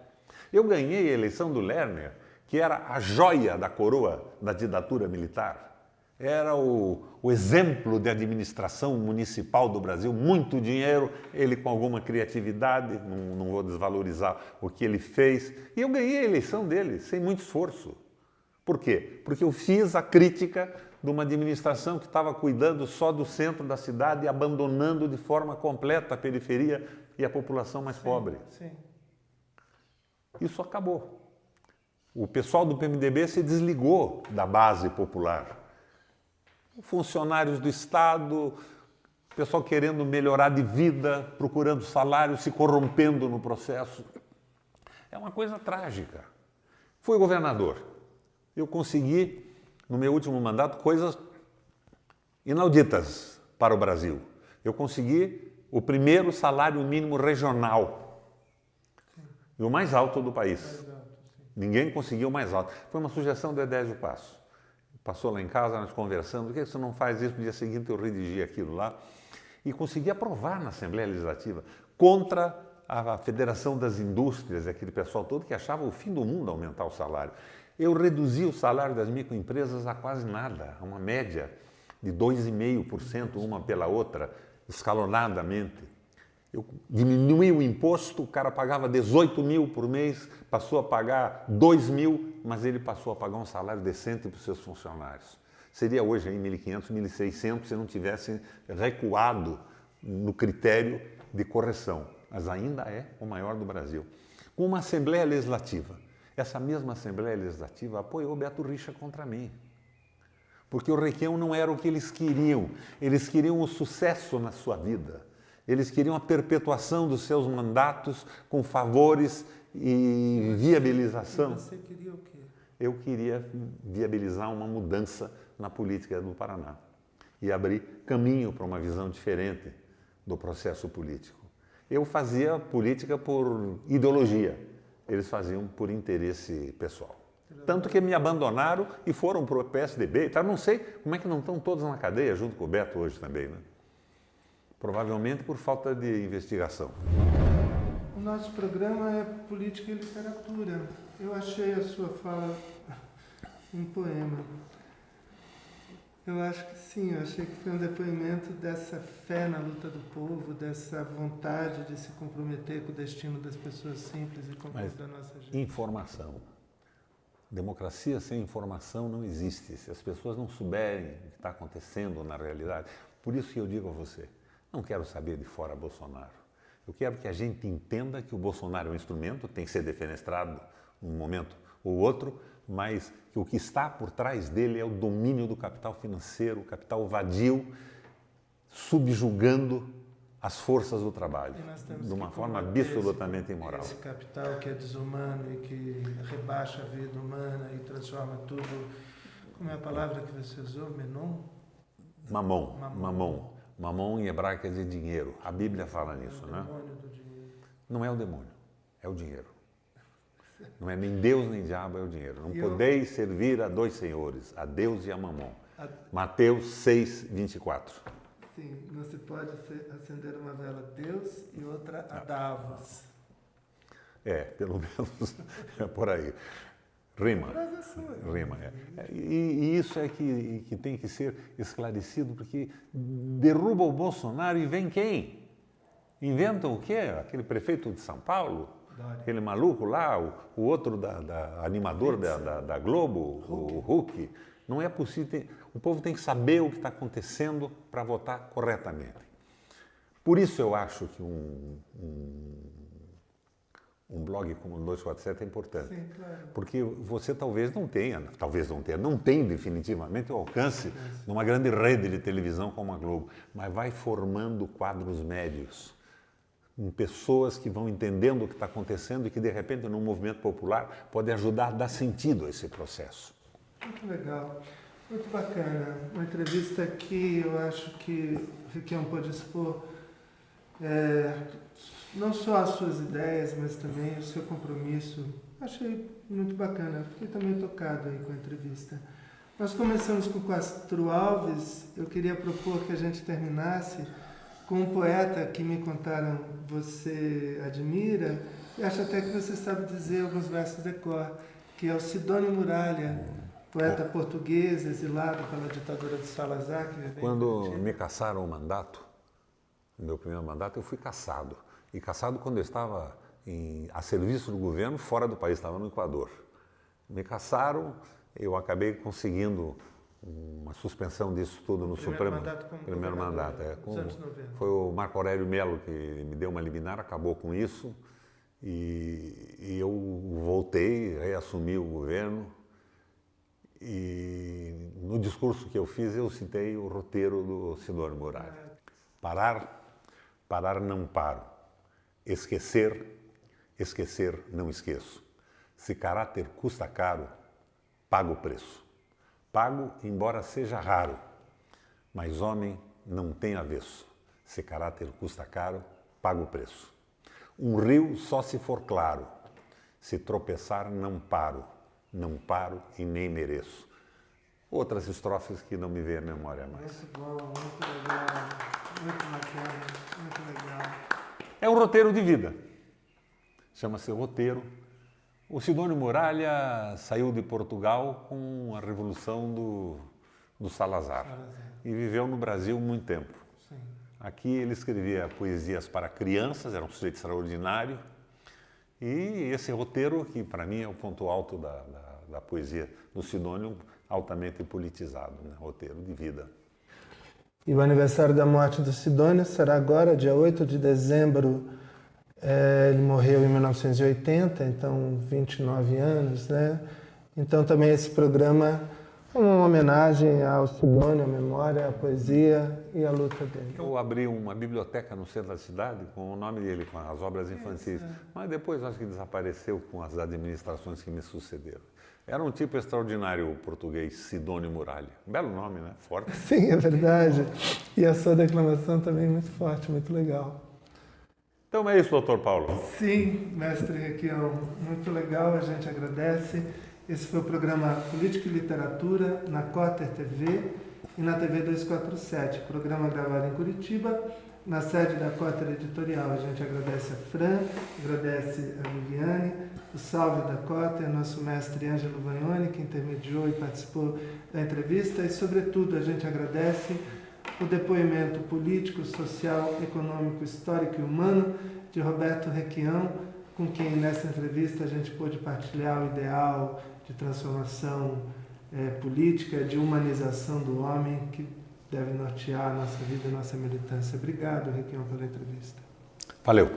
Eu ganhei a eleição do Lerner, que era a joia da coroa da ditadura militar. Era o exemplo de administração municipal do Brasil, muito dinheiro, ele com alguma criatividade, não vou desvalorizar o que ele fez, e eu ganhei a eleição dele, sem muito esforço. Por quê? Porque eu fiz a crítica de uma administração que estava cuidando só do centro da cidade e abandonando de forma completa a periferia e a população mais pobre. Sim. Isso acabou. O pessoal do PMDB se desligou da base popular. Funcionários do Estado, pessoal querendo melhorar de vida, procurando salário, se corrompendo no processo. É uma coisa trágica. Fui governador. Eu consegui, no meu último mandato, coisas inauditas para o Brasil. Eu consegui o primeiro salário mínimo regional. E o mais alto do país. Ninguém conseguiu o mais alto. Foi uma sugestão do Edésio Passo. Passou lá em casa, nós conversando, por que você não faz isso? No dia seguinte eu redigi aquilo lá e consegui aprovar na Assembleia Legislativa contra a Federação das Indústrias, aquele pessoal todo que achava o fim do mundo aumentar o salário. Eu reduzi o salário das microempresas a quase nada, a uma média de 2,5% uma pela outra, escalonadamente. Eu diminui o imposto, o cara pagava 18 mil por mês, passou a pagar 2 mil, mas ele passou a pagar um salário decente para os seus funcionários. Seria hoje aí 1.500, 1.600 se não tivesse recuado no critério de correção, mas ainda é o maior do Brasil. Com uma Assembleia Legislativa, essa mesma Assembleia Legislativa apoiou Beto Richa contra mim. Porque o Requião não era o que eles queriam o sucesso na sua vida. Eles queriam a perpetuação dos seus mandatos com favores e viabilização. E você queria o quê? Eu queria viabilizar uma mudança na política do Paraná e abrir caminho para uma visão diferente do processo político. Eu fazia política por ideologia, eles faziam por interesse pessoal. Tanto que me abandonaram e foram para o PSDB. Então, não sei como é que não estão todos na cadeia junto com o Beto hoje também, né? Provavelmente por falta de investigação. O nosso programa é Política e Literatura. Eu achei a sua fala um poema. Eu acho que sim, eu achei que foi um depoimento dessa fé na luta do povo, dessa vontade de se comprometer com o destino das pessoas simples e comuns da nossa gente. Informação. Democracia sem informação não existe. Se as pessoas não souberem o que está acontecendo na realidade. Por isso que eu digo a você, não quero saber de fora Bolsonaro. Eu quero que a gente entenda que o Bolsonaro é um instrumento, tem que ser defenestrado num momento ou outro, mas que o que está por trás dele é o domínio do capital financeiro, o capital vadio, subjugando as forças do trabalho, de uma forma absolutamente imoral. Esse capital que é desumano e que rebaixa a vida humana e transforma tudo, como é a palavra que você usou? Menon? Mamon. Mamon em hebraico quer dizer dinheiro. A Bíblia fala nisso, né? O demônio do dinheiro. Não é o demônio, é o dinheiro. Não é nem Deus nem diabo, é o dinheiro. Não podeis servir a dois senhores, a Deus e a Mamon. Mateus 6, 24. Sim, não se pode acender uma vela a Deus e outra a Davos. Pelo menos é por aí. Rima. Rima, E isso é que tem que ser esclarecido, porque derruba o Bolsonaro e vem quem? Inventam o quê? Aquele prefeito de São Paulo? Aquele maluco lá, o outro animador da Globo, o Hulk. Não é possível. O povo tem que saber o que está acontecendo para votar corretamente. Por isso eu acho que um blog como o 247 é importante. Sim, claro. Porque você não tem definitivamente o alcance de uma grande rede de televisão como a Globo, mas vai formando quadros médios, com pessoas que vão entendendo o que está acontecendo e que, de repente, num movimento popular, pode ajudar a dar sentido a esse processo. Muito legal, muito bacana. Uma entrevista que eu acho que o Requião pode expor não só as suas ideias, mas também o seu compromisso. Achei muito bacana, fiquei também tocado aí com a entrevista. Nós começamos com Castro Alves, eu queria propor que a gente terminasse com um poeta que me contaram você admira, e acho até que você sabe dizer alguns versos de cor, que é o Sidônio Muralha, poeta português, exilado pela ditadura de Salazar. Quando me cassaram o mandato, no meu primeiro mandato, eu fui cassado. E cassado quando eu estava a serviço do governo fora do país, estava no Equador. Me cassaram, eu acabei conseguindo uma suspensão disso tudo no Supremo. Primeiro mandato, nos anos 90. Foi o Marco Aurélio Melo que me deu uma liminar, acabou com isso. E eu voltei, reassumi o governo. E no discurso que eu fiz, eu citei o roteiro do Sidônio Muralha. Parar não paro. Esquecer não esqueço. Se caráter custa caro, pago o preço. Pago, embora seja raro, mas homem não tem avesso. Se caráter custa caro, pago o preço. Um rio só se for claro. Se tropeçar, não paro e nem mereço. Outras estrofes que não me vêm à memória mais. Muito bom, muito legal, muito bacana, muito legal. É um roteiro de vida. Chama-se roteiro. O Sidônio Muralha saiu de Portugal com a Revolução do Salazar e viveu no Brasil muito tempo. Sim. Aqui ele escrevia poesias para crianças, era um sujeito extraordinário. E esse roteiro, que para mim é o ponto alto da poesia do Sidônio, altamente politizado, né? Roteiro de vida. E o aniversário da morte do Sidônio será agora, dia 8 de dezembro. Ele morreu em 1980, então 29 anos, né? Então também esse programa é uma homenagem ao Sidônio, à memória, à poesia e à luta dele. Eu abri uma biblioteca no centro da cidade com o nome dele, com as obras infantis, mas depois acho que desapareceu com as administrações que me sucederam. Era um tipo extraordinário o português, Sidônio Muralha. Belo nome, né? Forte. Sim, é verdade. E a sua declamação também é muito forte, muito legal. Então é isso, doutor Paulo. Sim, mestre Requião, muito legal, a gente agradece. Esse foi o programa Política e Literatura na Cotter TV. e na TV 247, programa gravado em Curitiba, na sede da Cota Editorial. A gente agradece a Fran, agradece a Viviane, o salve da Cota, nosso mestre Ângelo Vagnoni, que intermediou e participou da entrevista, e, sobretudo, a gente agradece o depoimento político, social, econômico, histórico e humano de Roberto Requião, com quem nessa entrevista a gente pôde partilhar o ideal de transformação política, de humanização do homem, que deve nortear a nossa vida e a nossa militância. Obrigado, Requião, pela entrevista. Valeu.